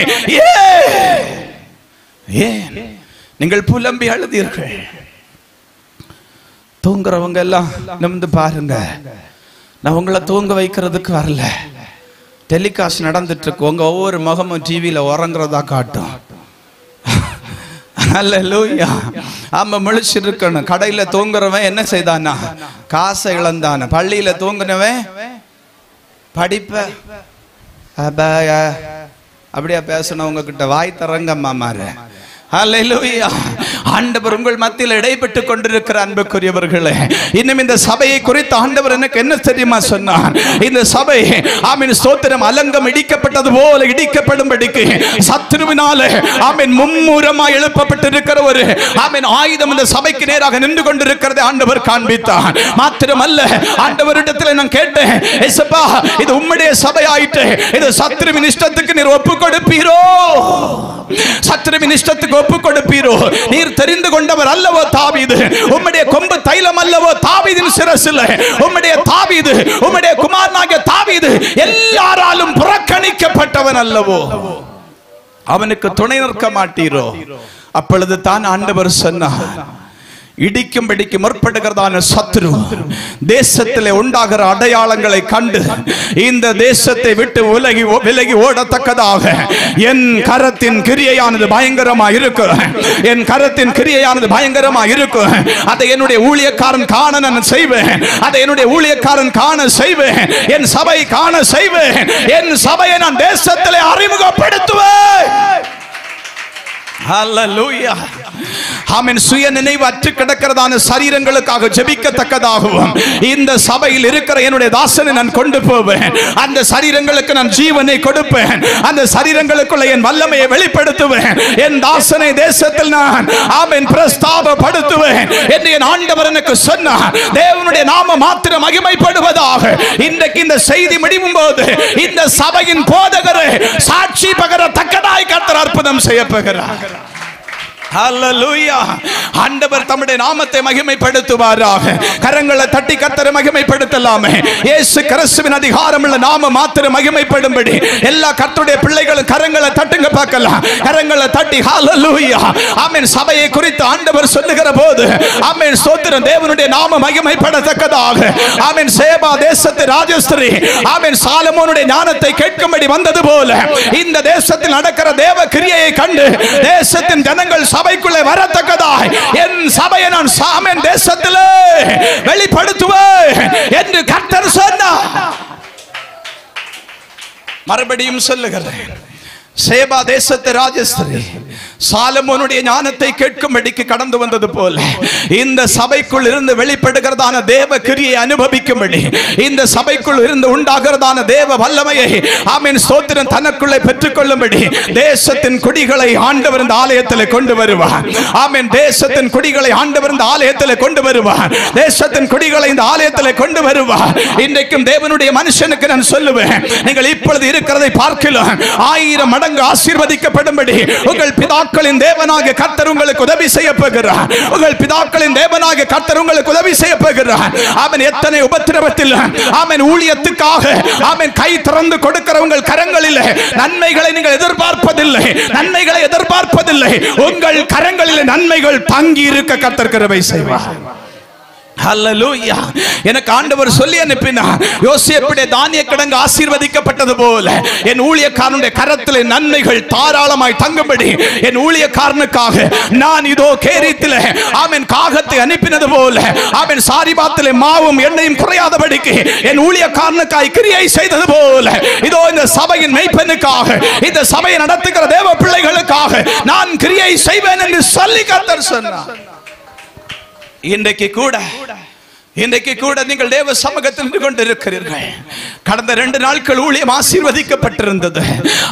ஏன் நீங்கள் புலம்பி அழுதீர்கள்? தூங்குறவங்க எல்லாம் நிமிர்ந்து பாருங்க. நான் உங்களை தூங்க வைக்கிறதுக்கு வரல. டெலிகாஸ்ட் நடந்துட்டு இருக்கு, உங்க ஒவ்வொரு முகமும் டிவியில உறங்குறதா காட்டும். அல்லேலூயா. ஆமா, முழிச்சிருக்கணும். கடையில தூங்குறவன் என்ன செய்தானா, காசை இழந்தான. பள்ளியில தூங்குனவன் படிப்ப அப்படியா பேசணும். உங்ககிட்ட வாய் தரங்கம்மா மாறு. ஹல்லேலூயா. ஆண்டவர் உங்கள் மத்தியில் இடைப்பட்டு கொண்டிருக்கிற அன்புக்குரியவர்களே, இன்னும் இந்த சபையை குறித்து ஆண்டவர் எனக்கு என்ன தெரியுமா சொன்னார்? இந்த சபை ஆமென் ஸ்தோத்திரம் அலங்கம் இடிக்கப்பட்டது போல இடிக்கப்படும்படிக்கு சத்துருவினாலே ஆமென் மும்முரமாய் எழுப்பப்பட்டிருக்கிற ஒரு ஆமென் ஆயுதம் இந்த சபைக்கு நேராக நின்று கொண்டிருக்கிறதை ஆண்டவர் காண்பித்தார். மாத்திரமல்ல, ஆண்டவரிடத்தில் நான் கேட்டேன், ஏசப்பா, இது உம்முடைய சபை ஆயிற்று, இது சத்துருவின் இஷ்டத்துக்கு நீர் ஒப்பு கொடுப்பீரோ? சத்துருவின் இஷ்டத்துக்கு ஒப்பு கொடுப்பீரோ? நீர் தெரிந்து கொண்டவர் அல்லவோ தாவீது, உம்முடைய கொம்பு தைலம் அல்லவோ தாவீதின் சிரசில். உம்முடைய தாவீது, உம்முடைய குமாரனாகிய தாவீது எல்லாராலும் புறக்கணிக்கப்பட்டவன் அல்லவோ, அவனுக்கு துணை நிற்க மாட்டீரோ? அப்பொழுது தான் ஆண்டவர் சொன்னார், இடிக்கும்படிக்கு முற்படுகிறதான சத்துரு தேசத்திலே உண்டாகிற அடையாளங்களை கண்டு இந்த தேசத்தை விட்டு விலகி ஓடத்தக்கதாக என் கரத்தின் கிரியையானது பயங்கரமா இருக்கும், என் கரத்தின் கிரியையானது பயங்கரமா இருக்கும். அதை என்னுடைய ஊழியக்காரன் காண நான் செய்வேன், அதை என்னுடைய ஊழியக்காரன் காண செய்வேன், என் சபை காண செய்வேன், என் சபையை நான் தேசத்திலே அறிமுகப்படுத்துவேன். ஹல்லேலூயா. ஆமென். சுய நினைவு அற்று கிடக்கிறதான சரீரங்களுக்காக ஜெபிக்கத்தக்கதாகவும் இந்த சபையில் இருக்கிற என்னுடைய தாசனை நான் கொண்டு போவேன். அந்த சரீரங்களுக்கு நான் ஜீவனை கொடுப்பேன், அந்த சரீரங்களுக்குள்ள என் வல்லமையை வெளிப்படுத்துவேன், என் தாசனை தேசத்தில் நான் ஆமென் பிரஸ்தாபப்படுத்துவேன் என்று என் ஆண்டவர் எனக்கு சொன்னார். தேவனுடைய நாம மாத்திரம் மகிமைப்படுவதாக. இன்றைக்கு இந்த செய்தி முடியும் போது இந்த சபையின் போதகரை சாட்சி பகரத்தக்கதாய் கர்த்தர் அற்புதம் செய்யப்போகிறார். ஹல்லேலூயா. ஆண்டவர் தம்முடைய நாமத்தை மகிமைப்படுத்துவாராக. கரங்களை தட்டி கர்த்தரை மகிமைப்படுத்தலாமே. இயேசு கிறிஸ்துவின் அதிகாரமுள்ள நாமம் மாத்திரம் மகிமைப்படும்படி எல்லா கர்த்தருடைய பிள்ளைகளும் கரங்களை தட்டுங்க பார்க்கலாம். கரங்களை தட்டி ஹல்லேலூயா. ஆமென். சபையை குறித்து ஆண்டவர் சொல்லுகிற போது ஆமென் ஸ்தோத்திரம், தேவனுடைய நாமம் மகிமைப்படத்தக்கதாக. ஆமென். சேபா தேசத்து ராஜஸ்திரி ஆமென் சாலமோனுடைய ஞானத்தை கேட்கும்படி வந்தது போல இந்த தேசத்தில் நடக்கிற தேவ கிரியையை கண்டு தேசத்தின் ஜனங்கள் சபைக்குள்ளே வரத்தக்கதாய் என் சபையை நான் சாமன் தேசத்திலே வெளிப்படுத்துவேன் என்று கர்த்தர் சொன்னார். மறுபடியும் சொல்லுகிறேன், சேபா தேசத்து ராஜஸ்திரி சாலமோனுடைய ஞானத்தை கேட்கும்படிக்கு கடந்து வந்தது போல இந்த சபைக்குள் இருந்து வெளிப்படுகிறதான தேவ கிரியை அனுபவிக்கும்படி இந்த சபைக்குள் இருந்து உண்டாகிறதான தேவ வல்லமையை ஆமென் ஸ்தோத்திரம் தனக்குள்ளே பெற்றுக்கொள்ளும்படி தேசத்தின் குடிகளை ஆண்டவர் இந்த ஆலயத்தில் கொண்டு வருவார். ஆமென். தேசத்தின் குடிகளை ஆண்டவர் இந்த ஆலயத்தில் கொண்டு வருவார். தேசத்தின் குடிகளை இந்த ஆலயத்தில் கொண்டு வருவார். இன்றைக்கும் தேவனுடைய மனுஷனுக்கு நான் சொல்லுவேன், நீங்கள் இப்பொழுது இருக்கிறதை பார்க்கலாம் 1000 மடங்கு ஆசீர்வதிக்கப்படும்படி உங்கள் பிதாக்களின் தேவனாகிய கர்த்தர் உங்களுக்கு உதவி செய்ய போகிறார். உங்கள் பிதாக்களின் தேவனாகிய கர்த்தர் உங்களுக்கு உதவி செய்ய போகிறார். ஆமென். எத்தனை உபத்திரவத்தில் ஆமென் ஊழியத்துக்காக ஆமென் கை திறந்து கொடுக்கிற உங்கள் கரங்களில் நன்மைகளை நீங்கள் எதிர்பார்ப்பதில்லை, நன்மைகளை எதிர்பார்ப்பதில்லை. உங்கள் கரங்களில் நன்மைகள் தங்கி இருக்க கர்த்தர் கிருபை செய்வார். ஹல்லேலூயா. எனக்கு ஆண்டவர் சொல்லி அனுப்பினார், யோசேப்புடைய தானிய கிடங்கு ஆசீர்வதிக்கப்பட்டது போல என் ஊழியக்காரனுடைய கரத்திலே நன்மைகள் தாராளமாய் தங்கும்படி என் ஊழியக்காரனுக்காக நான் இதோ கேரித்திலே ஆமென் காகத்தை அனுப்பினது போல ஆமென் சாரிபாத்திலே மாவும் எண்ணெயும் குறையாதபடிக்கு என் ஊழியக்காரனுக்காய் கிரியை செய்தது போல இதோ இந்த சபையின் மெய்ப்பெண்ணுக்காக, இந்த சபையை நடத்துகிற தேவ பிள்ளைகளுக்காக நான் கிரியை செய்வேன் என்று சொல்லி கர்த்தர் சொன்னார். இன்றைக்கு கூட நீங்கள் தேவ சமூகத்தில் நின்று கொண்டிருக்கிறீர்கள். கடந்த 2 நாட்கள் ஊழியம் ஆசீர்வதிக்கப்பட்டிருந்தது.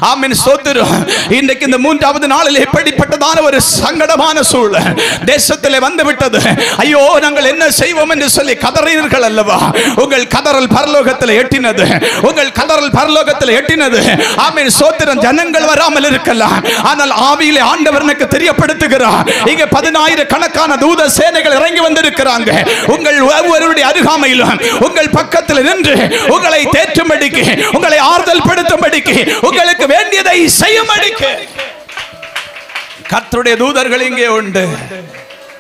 ஆமென், ஸ்தோத்திரம். இன்றைக்கு இந்த 3வது நாளில் எப்படிப்பட்டதான ஒரு சங்கடமான சூழல் தேசத்திலே வந்துவிட்டது. ஐயோ, நாங்கள் என்ன செய்வோம் என்று சொல்லி கதறினீர்கள் அல்லவா? உங்கள் கதறல் பரலோகத்தில் எட்டினது. உங்கள் கதறல் பரலோகத்தில் எட்டினது. ஆமென், ஸ்தோத்திரம். ஜனங்கள் வராமல் இருக்கலாம், ஆனால் ஆவியிலே ஆண்டவர் எனக்கு தெரியப்படுத்துகிறார், இங்கே 10,000 கணக்கான தூத சேனைகள் இறங்கி வந்திருக்கிறாங்க. உங்கள் ஒவ்வொருடைய அருகாமையிலும் உங்கள் பக்கத்தில் நின்று உங்களை தேற்றும்படிக்கு, உங்களை ஆறுதல் படுத்தும்படிக்கு, உங்களுக்கு வேண்டியதை செய்யும்படிக்கு கர்த்தருடைய தூதர்கள் இங்கே உண்டு.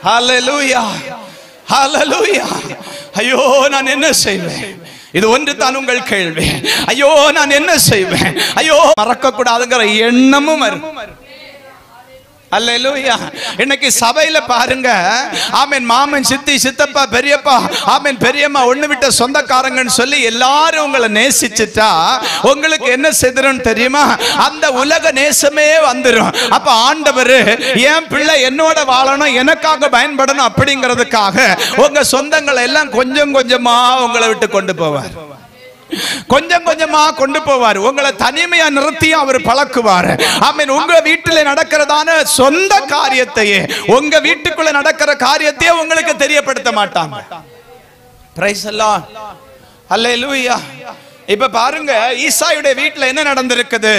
ஹல்லேலூயா, ஹல்லேலூயா. ஐயோ, நான் என்ன செய்வேன்? இது ஒன்று தான் உங்கள் கேள்வி. ஐயோ, நான் என்ன செய்வேன்? ஐயோ, மறக்க கூடாதுங்கிற எண்ணமும் வரும். அல்லேலூயா. இன்னைக்கு சபையில பாருங்க, ஆமென், மாமன், சித்தி, சித்தப்பா, பெரியப்பா, ஆமென், பெரியம்மா, ஒண்ணு விட்ட சொந்தக்காரங்கன்னு சொல்லி எல்லாரும் உங்களை நேசிச்சுட்டா உங்களுக்கு என்ன செய்யணும் தெரியுமா? அந்த உலக நேசமே வந்துடும். அப்ப ஆண்டவர் என் பிள்ளை என்னோட வாழணும், எனக்காக பயன்படணும் அப்படிங்கிறதுக்காக உங்க சொந்தங்களை எல்லாம் கொஞ்சம் கொஞ்சமா உங்களை விட்டு கொண்டு போவார். கொஞ்சம் கொஞ்சமா கொண்டு போவார். உங்களை தனிமையா நிறுத்தி அவர் பழக்குவார். ஆமென். உங்க வீட்டில் நடக்கிறதான சொந்த காரியத்தையே, உங்க வீட்டுக்குள்ள நடக்கிற காரியத்தையே உங்களுக்கு தெரியப்படுத்த மாட்டாங்க. பிரைஸ் எல்லாம். அல்லேலூயா. இப்ப பாருங்க, ஈசாயுடைய வீட்டில் என்ன நடந்திருக்குது?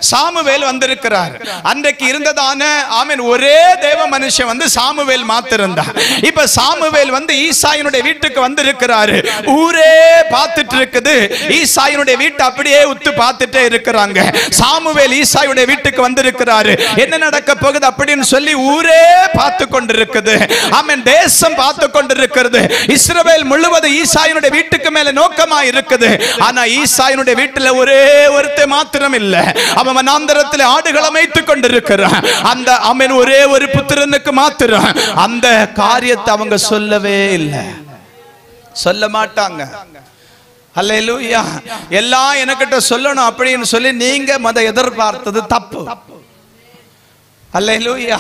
சாமுவேல் வந்திருக்கிறார். அன்றைக்கு இருந்ததான ஆமென் ஒரே தேவ மனுஷன் வந்து சாமுவேல் மாத்திருந்தார். இப்ப சாமுவேல் வந்து ஈசாயினுடைய வீட்டுக்கு வந்திருக்கிறாரு. ஊரே பார்த்துட்டு இருக்குது. ஈசாயினுடைய வீட்டை அப்படியே உத்து பார்த்துட்டே இருக்கிறாங்க. சாமுவேல் ஈசாயுடைய வீட்டுக்கு வந்திருக்கிறாரு. என்ன நடக்க போகுது அப்படின்னு சொல்லி ஊரே பார்த்து கொண்டிருக்குது. ஆமென். தேசம் பார்த்து கொண்டிருக்கிறது. இஸ்ரவேல் முழுவதும் ஈசாயினுடைய வீட்டுக்கு மேல நோக்கமா இருக்குது. ஈசாயினுடைய வீட்டில் ஒரே ஒருத்தன் மாத்திரம் இல்ல, அவன் வனாந்தரத்தில் ஆடுகளை மேய்த்துக் கொண்டிருக்கிறான். அந்த அவன் ஒரே ஒரு புத்திரனுக்கு மாத்திரம் அந்த காரியத்தை அவங்க சொல்லவே இல்லை, சொல்ல மாட்டாங்க. அல்லேலூயா. எல்லாம் எனக்கிட்ட சொல்லணும் அப்படின்னு சொல்லி நீங்க எதிர்பார்த்தது தப்பு. அல்லேலூயா.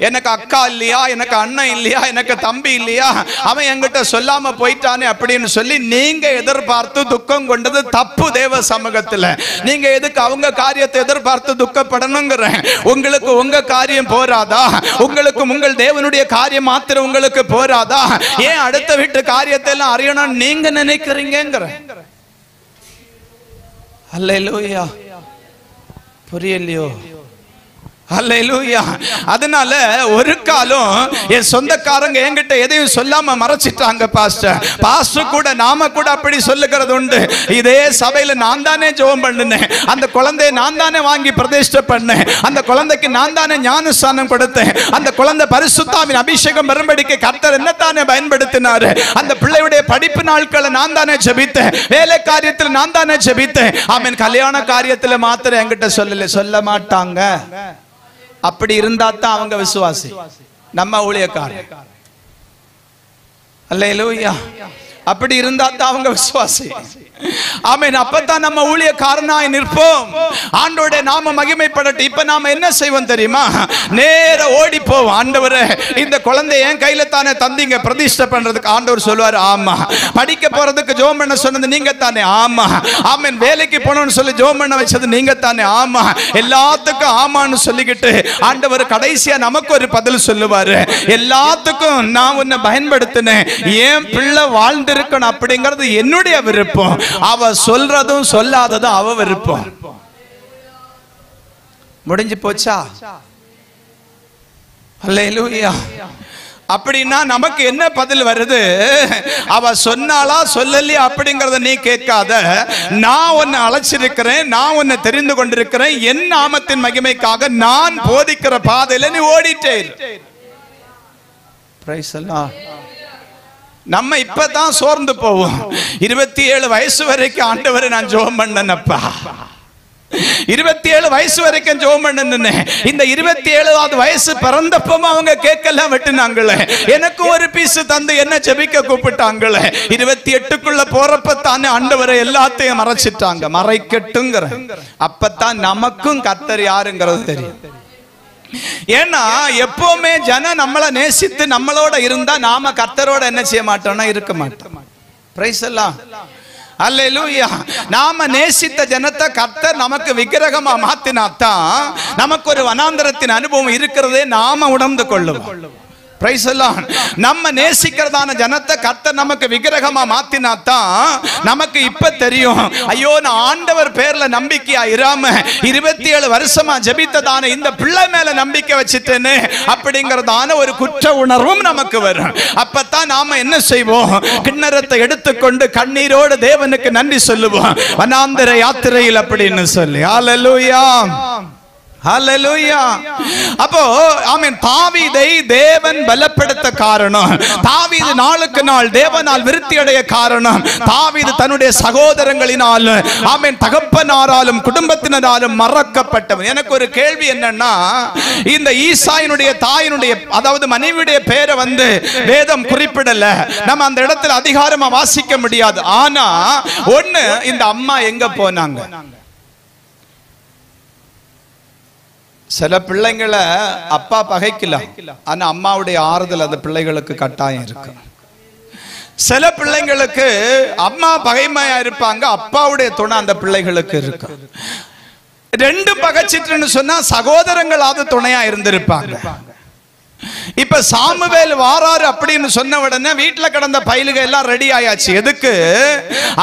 எனக்கு அக்கா இல்லையா, எனக்கு அண்ணன் இல்லையா, எனக்கு தம்பி இல்லையா, அவன் என்கிட்ட சொல்லாம போயிட்டானே அப்படின்னு சொல்லி நீங்க எதிர்பார்த்து துக்கம் கொண்டது தப்பு. தேவ சமூகத்துல நீங்க எதுக்கு அவங்க காரியத்தை எதிர்பார்த்து துக்கப்படணுங்கிற? உங்களுக்கு உங்க காரியம் போராதா? உங்களுக்கு உங்கள் தேவனுடைய காரியம் மாத்திரம் உங்களுக்கு போராதா? ஏன் அடுத்த வீட்டு காரியத்தை எல்லாம் அறியணும் நீங்க நினைக்கிறீங்கிற? அல்லேலூயா. புரியலையோ? அல்லேலூயா. அதனால ஒரு காலம் என் சொந்தக்காரங்க என்கிட்ட எதையும் சொல்லாம மறைச்சிட்டாங்க பாஸ்டர். பாஸ்டர் கூட நாம கூட அப்படி சொல்லுகிறது உண்டு. இதே சபையில நான் தானே ஜெபம் பண்ணினேன், அந்த குழந்தையை நான் தானே வாங்கி பிரதிஷ்டை பண்ணேன், அந்த குழந்தைக்கு நான் தானே ஞானஸ்தானம் கொடுத்தேன், அந்த குழந்தை பரிசுத்தாவின் அபிஷேகம் வரும்படிக்கு கர்த்தர் என்ன தானே பயன்படுத்தினாரு, அந்த பிள்ளையுடைய படிப்பு நாட்களை நான் தானே ஜெபித்தேன், வேலை காரியத்தில் நான் தானே ஜெபித்தேன். ஆமென். கல்யாண காரியத்தில் மாத்திரம் என்கிட்ட சொல்ல மாட்டாங்க. அப்படி இருந்தா தான் அவங்க விசுவாசி, நம்ம ஊழியக்காரர். அல்லேலூயா. அப்படி இருந்தா தான் அவங்க விசுவாசி. ஆமென். அப்பதான் நம்ம ஊழியக்காரனாய் நிற்போம். ஆண்டவருடைய நாம மகிமைப்படட்டும். இப்ப நாம என்ன செய்வோம் தெரியுமா? நேர ஓடி போவோம். ஆண்டவரே, இந்த குழந்தை என் கையில தானே தந்தீங்க பிரதிஷ்டை பண்றதுக்கு. ஆண்டவர் சொல்வார், ஆமா. படிக்க போறதுக்கு ஜெபம் பண்ண சொன்னது நீங்க தானே, ஆமா. ஆமென். வேலைக்கு போகணும்னு சொல்லி ஜெபம் பண்ண வச்சது நீங்க தானே, ஆமா. எல்லாத்துக்கும் ஆமான்னு சொல்லிக்கிட்டு ஆண்டவர் கடைசியா நமக்கு ஒரு பதில் சொல்லுவாரு. எல்லாத்துக்கும் நான் உன்னை பயன்படுத்தினேன், என் பிள்ளை வாழ்ந்திருக்கணும் அப்படிங்கிறது என்னுடைய விருப்பம். அவ சொல்றதும் சொல்லாததும் அவ விருப்பம். முடிஞ்சு போச்சா? அல்லேலூயா. அப்படின்னா நமக்கு என்ன பதில் வருது? அவ சொன்னாலா சொல்லலையா அப்படிங்கறத நீ கேட்காத. நான் உன்னை அழைச்சிருக்கிறேன், நான் உன்னை தெரிந்து கொண்டிருக்கிறேன், என் நாமத்தின் மகிமைக்காக நான் போதிக்கிற பாதையில நீ ஓடிட்டே. பிரைஸ் எல்லாம். நம்ம இப்பதான் சோர்ந்து போவோம். 27 வயசு வரைக்கும் ஆண்டவரை நான் ஜெபம் பண்ணேனப்பா, 27 வயசு வரைக்கும் ஜெபம் பண்ணேன். இந்த 27வது வயசு பிறந்தப்பமா அவங்க கேட்கலாம் வெட்டினாங்களே, எனக்கு ஒரு பீஸ் தந்து என்ன ஜெபிக்க கூப்பிட்டாங்களே. 28க்குள்ள போறப்ப தானே ஆண்டவரை எல்லாத்தையும் மறைச்சிட்டாங்க. மறைக்கட்டுங்கிற அப்பதான் நமக்கும் கர்த்தர் யாருங்கிறது தெரியும். ஏன்னா எப்பவுமே ஜனம் நம்மளை நேசித்து நம்மளோட இருந்தா நாம கர்த்தரோட என்ன செய்ய மாட்டோம்னா இருக்க மாட்டோம். பிரைஸ் எல்லாம் அல்லேலூயா. நாம நேசித்த ஜனத்தை கர்த்தர் நமக்கு விக்கிரகமா மாத்தினாத்தான் நமக்கு ஒரு வனாந்தரத்தின் அனுபவம் இருக்கிறதே நாம உணர்ந்து கொள்ளுவோம். பிரைஸ் எல்லாம். நம்ம நேசிக்கிறதான ஜனத்தை கர்த்தர் நமக்கு விக்கிரகமா மாத்தினாத்தான் நமக்கு இப்ப தெரியும், ஐயோ நான் ஆண்டவர் பேர்ல நம்பிக்கையா இராம 27 வருஷமா ஜெபித்ததான இந்த பிள்ளை மேல நம்பிக்கை வச்சுட்டேன்னு அப்படிங்கறதான ஒரு குற்ற உணர்வும் நமக்கு வரும். அப்பதான் நாம என்ன செய்வோம், கிண்ணறத்தை எடுத்துக்கொண்டு கண்ணீரோடு தேவனுக்கு நன்றி சொல்லுவோம், வனாந்தர யாத்திரையில் அப்படின்னு சொல்லி. ஹல்லேலூயா, ஹல்லேலூயா. அப்போ ஆமென். தாவீதை தேவன் பலப்படுத்த காரணம், தாவீது நாளுக்கு நாள் தேவனால் விருத்தி அடைய காரணம், தாவீது தன்னுடைய சகோதரங்களினால் ஆமென் தகப்பனாராலும் குடும்பத்தினராலும் மறக்கப்பட்டவன். எனக்கு ஒரு கேள்வி என்னன்னா, இந்த ஈசாயினுடைய தாயினுடைய அதாவது மனைவியுடைய பேரை வந்து வேதம் குறிப்பிடல, நம்ம அந்த இடத்துல அதிகாரமா வாசிக்க முடியாது. ஆனா ஒண்ணு, இந்த அம்மா எங்க போனாங்க? சில பிள்ளைங்களை அப்பா பகைக்கலாம், ஆனா அம்மாவுடைய ஆறுதல் அந்த பிள்ளைகளுக்கு கட்டாயம் இருக்கு. சில பிள்ளைங்களுக்கு அம்மா பகைமையா இருப்பாங்க, அப்பாவுடைய துணை அந்த பிள்ளைகளுக்கு இருக்கு. ரெண்டு பகைச்சிட்டுன்னு சொன்னா சகோதரங்களாவது துணையா இருந்திருப்பாங்க. இப்ப சாமுவேல் வாராரு அப்படின்னு சொன்ன உடனே வீட்டுல கிடந்த பைலுக எல்லாம் ரெடி ஆயாச்சு. எதுக்கு?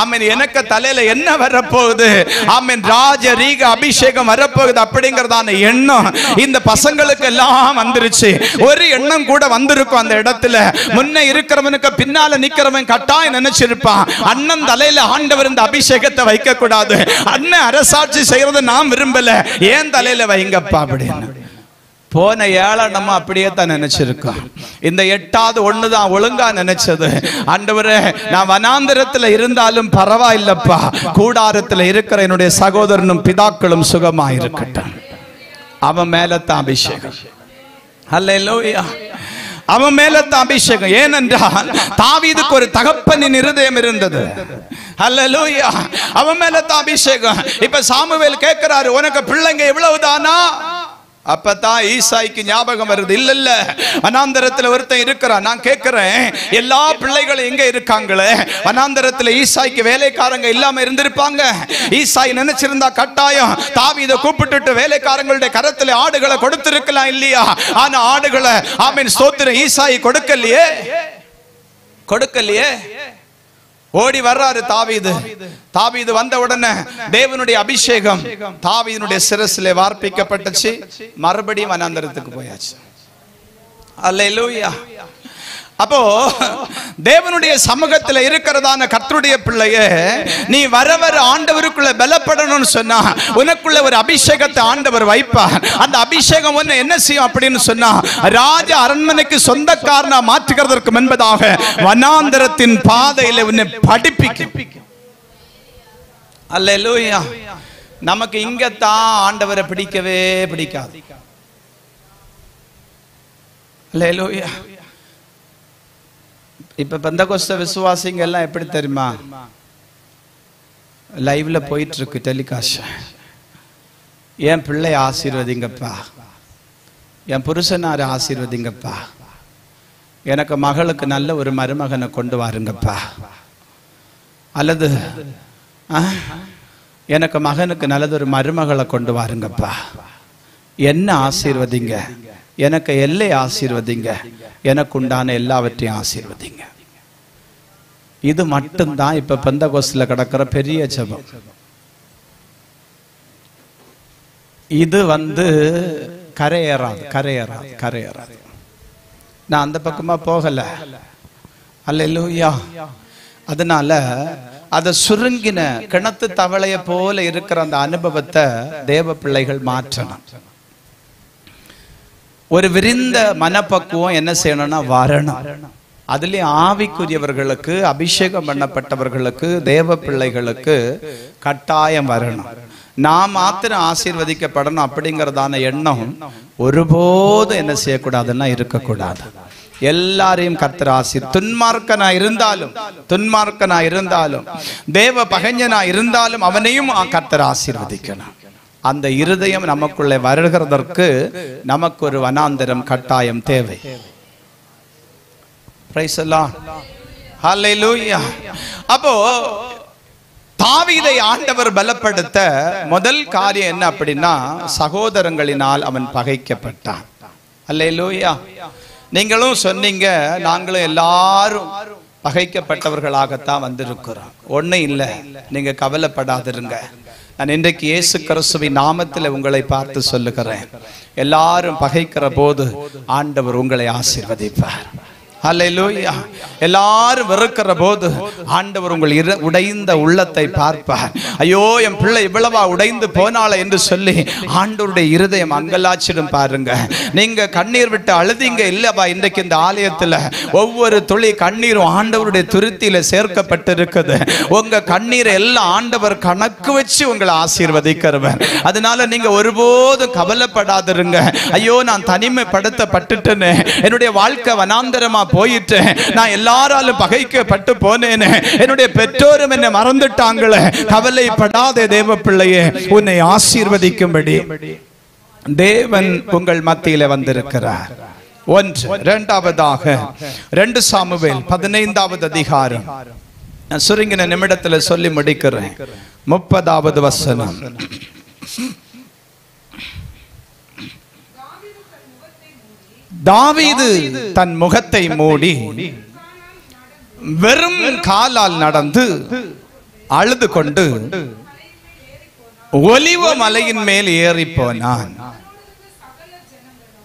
ஆமென். எனக்கு தலையில என்ன வரப்போகுது, ஆமென் ராஜ ரீக அபிஷேகம் வரப்போகுது அப்படிங்கறதான எண்ணம் இந்த பசங்களுக்கு எல்லாம் வந்துருச்சு. ஒரு எண்ணம் கூட வந்திருக்கும் அந்த இடத்துல. முன்ன இருக்கிறவனுக்கு பின்னால நிக்கிறவன் கட்டாயம் நினைச்சிருப்பான், அண்ணன் தலையில ஆண்டவர் இந்த அபிஷேகத்தை வைக்க கூடாது, அண்ணன் அரசாட்சி செய்யறத நான் விரும்பல, ஏன் தலையில வைங்கப்பா அப்படின்னு. போன 7 நம்ம அப்படியே தான் நினைச்சிருக்கோம். இந்த 8வது ஒண்ணுதான் ஒழுங்கா நினைச்சது. ஆண்டவரே நான் வனாந்தரத்துல இருந்தாலும் பரவாயில்லப்பா, கூடாரத்துல இருக்கிற என்னுடைய சகோதரனும் பிதாக்களும் சுகமா இருக்கட்டும். அவன் மேலத்தான் அபிஷேகம். ஹல்லேலூயா. அவன் மேலத்தான் அபிஷேகம். ஏனென்றால் தாவீதுக்கு ஒரு தகப்பனின் இருதயம் இருந்தது. ஹல்லேலூயா. அவன் மேலத்தான் அபிஷேகம். இப்ப சாமுவேல் கேட்கிறாரு, உனக்கு பிள்ளைங்க எவ்வளவுதானா? அப்பதான் ஈசாய்க்கு ஞாபகம் வருது, இல்ல இல்ல வனாந்தரத்துல ஒருத்தன் இருக்கிறான். நான் கேட்கிறேன், எல்லா பிள்ளைகளும் எங்க இருக்காங்களே, வனாந்தரத்துல ஈசாய்க்கு வேலைக்காரங்க இல்லாம இருந்திருப்பாங்க. ஈசாய் நினைச்சிருந்தா கட்டாயம் தாவீதை கூப்பிட்டுட்டு வேலைக்காரங்களுடைய கரத்துல ஆடுகளை கொடுத்திருக்கலாம் இல்லையா? ஆனா ஆடுகளை ஆமென் ஸ்தோத்திரம் ஈசாய் கொடுக்கலையே, கொடுக்கலையே. ஓடி வர்றாரு தாவீது. தாவீது வந்த உடனே தேவனுடைய அபிஷேகம் தாவீதுடைய சிரசிலே வார்ப்பிக்கப்பட்டுச்சு. மறுபடியும் வனாந்தரத்துக்கு போயாச்சு. அல்லேலூயா. அப்போ தேவனுடைய சமூகத்துல இருக்கிறதான கர்த்தருடைய பிள்ளையே, நீ வர வர ஆண்டவருக்குள்ள பலப்படணும்னு சொன்னா உனக்குள்ள ஒரு அபிஷேகத்தை ஆண்டவர் வைப்பார். அந்த அபிஷேகம் ஒன்னு என்ன செய்யும் அப்படின்னு சொன்னா, ராஜ அரண்மனைக்கு சொந்தக்காரனா மாற்றுகிறதற்கு முன்பதாக வனாந்தரத்தின் பாதையில உன்னை படிப்பிக்கும். அல்லேலூயா. நமக்கு இங்கத்தான் ஆண்டவரை பிடிக்கவே பிடிக்காது. அல்லேலூயா. இப்ப பெந்தகோஸ்தே விசுவாசிங்க எல்லாம் எப்படி தெரியுமா, லைவ்ல போயிட்டு இருக்கு டெலிகாஸ்ட். என் பிள்ளை ஆசீர்வதிங்கப்பா, என் புருஷனார ஆசீர்வதிங்கப்பா, எனக்கு மகளுக்கு நல்ல ஒரு மருமகனை கொண்டு வாருங்கப்பா, அல்லது எனக்கு மகனுக்கு நல்லதொரு மருமகளை கொண்டு வாருங்கப்பா, என்ன ஆசீர்வதிங்க, எனக்கு எல்லை ஆசீர்வதிங்க, எனக்கு உண்டான எல்லாவற்றையும் ஆசீர்வதிங்க. இது மட்டும்தான் இப்ப பெந்தகோஸ்துல கிடக்கிற பெரிய ஜெபம். இது கரையேறாது, கரையேறாது, கரையேறாது. நான் அந்த பக்கமா போகல. அல்லேலூயா. அதனால அதை சுருங்கின கிணத்து தவளைய போல இருக்கிற அந்த அனுபவத்தை தேவ பிள்ளைகள் மாற்றணும். ஒரு விரிந்த மனப்பக்குவம் என்ன செய்யணும்னா வரணும். அதிலே ஆவிக்குரியவர்களுக்கு, அபிஷேகம் பண்ணப்பட்டவர்களுக்கு, தேவ பிள்ளைகளுக்கு கட்டாயம் வரணும். நான் மாத்திரம் ஆசீர்வதிக்கப்படணும் அப்படிங்கிறதான எண்ணம் ஒருபோது என்ன செய்யக்கூடாதுன்னா இருக்கக்கூடாது. எல்லாரையும் கர்த்தர் துன்மார்க்கனா இருந்தாலும் தேவ பகைஞனா இருந்தாலும் அவனையும் கர்த்தர் ஆசீர்வதிக்கணும். அந்த இருதயம் நமக்குள்ளே வருகிறதற்கு நமக்கு ஒரு வனாந்தரம் கட்டாயம் தேவை. பிரைஸ் தி லார்ட், ஹல்லேலூயா. அப்போ தாவீதை ஆண்டவர் பலப்படுத்த முதல் காரியம் என்ன அப்படின்னா, சகோதரங்களினால் அவன் பகைக்கப்பட்டான். அல்லேலூயா. நீங்களும் சொன்னீங்க, நாங்களும் எல்லாரும் பகைக்கப்பட்டவர்களாகத்தான் வந்திருக்கிறோம். ஒன்றும் இல்லை, நீங்க கவலைப்படாதிருங்க. நான் இன்றைக்கு இயேசு கிறிஸ்துவின் நாமத்தில் உங்களை பார்த்து சொல்லுகிறேன், எல்லாரும் பகைக்கிற போது ஆண்டவர் உங்களை ஆசீர்வதிப்பார். ஹல்லேலூயா. எல்லாரும் வெறுக்கிற போது ஆண்டவர் உங்கள் உடைந்த உள்ளத்தை பார்ப்பார். ஐயோ, என் பிள்ளை இவ்வளவா உடைந்து போனால என்று சொல்லி ஆண்டவருடைய இருதயம் அங்கலாச்சிடும். பாருங்க, நீங்க கண்ணீர் விட்டு அழுதிங்க இல்லவா? இன்றைக்கு இந்த ஆலயத்தில் ஒவ்வொரு துளி கண்ணீரும் ஆண்டவருடைய துருத்தியில சேர்க்கப்பட்டிருக்குது. உங்க கண்ணீரை எல்லாம் ஆண்டவர் கணக்கு வச்சு உங்களை ஆசீர்வதிக்கிறவர். அதனால நீங்க ஒருபோதும் கவலைப்படாதிருங்க. ஐயோ, நான் தனிமைப்படுத்தப்பட்டுட்டேன்னு, என்னுடைய வாழ்க்கை வனாந்தரமா போயிட்டு, நான் எல்லாராலும் பகைக்கப்பட்டு போனேனே, என்னுடைய பெற்றோரும் என்னை மறந்துட்டாங்களே. கவலைப்படாதே தேவ பிள்ளையே, உன்னை ஆசீர்வதிக்கும்படி தேவன் உங்கள் மத்தியில வந்திருக்கிறார். ஒன்று. இரண்டாவதாக 2 சாமுவேல் 15வது அதிகாரம், நான் சுருங்கின நிமிடத்துல சொல்லி முடிக்கிறேன். 30வது வசனம். தாவீது தன் முகத்தை மூடி வெறும் காலால் நடந்து அழுது கொண்டு ஒலிவ மலையின் மேல் ஏறி போனான்.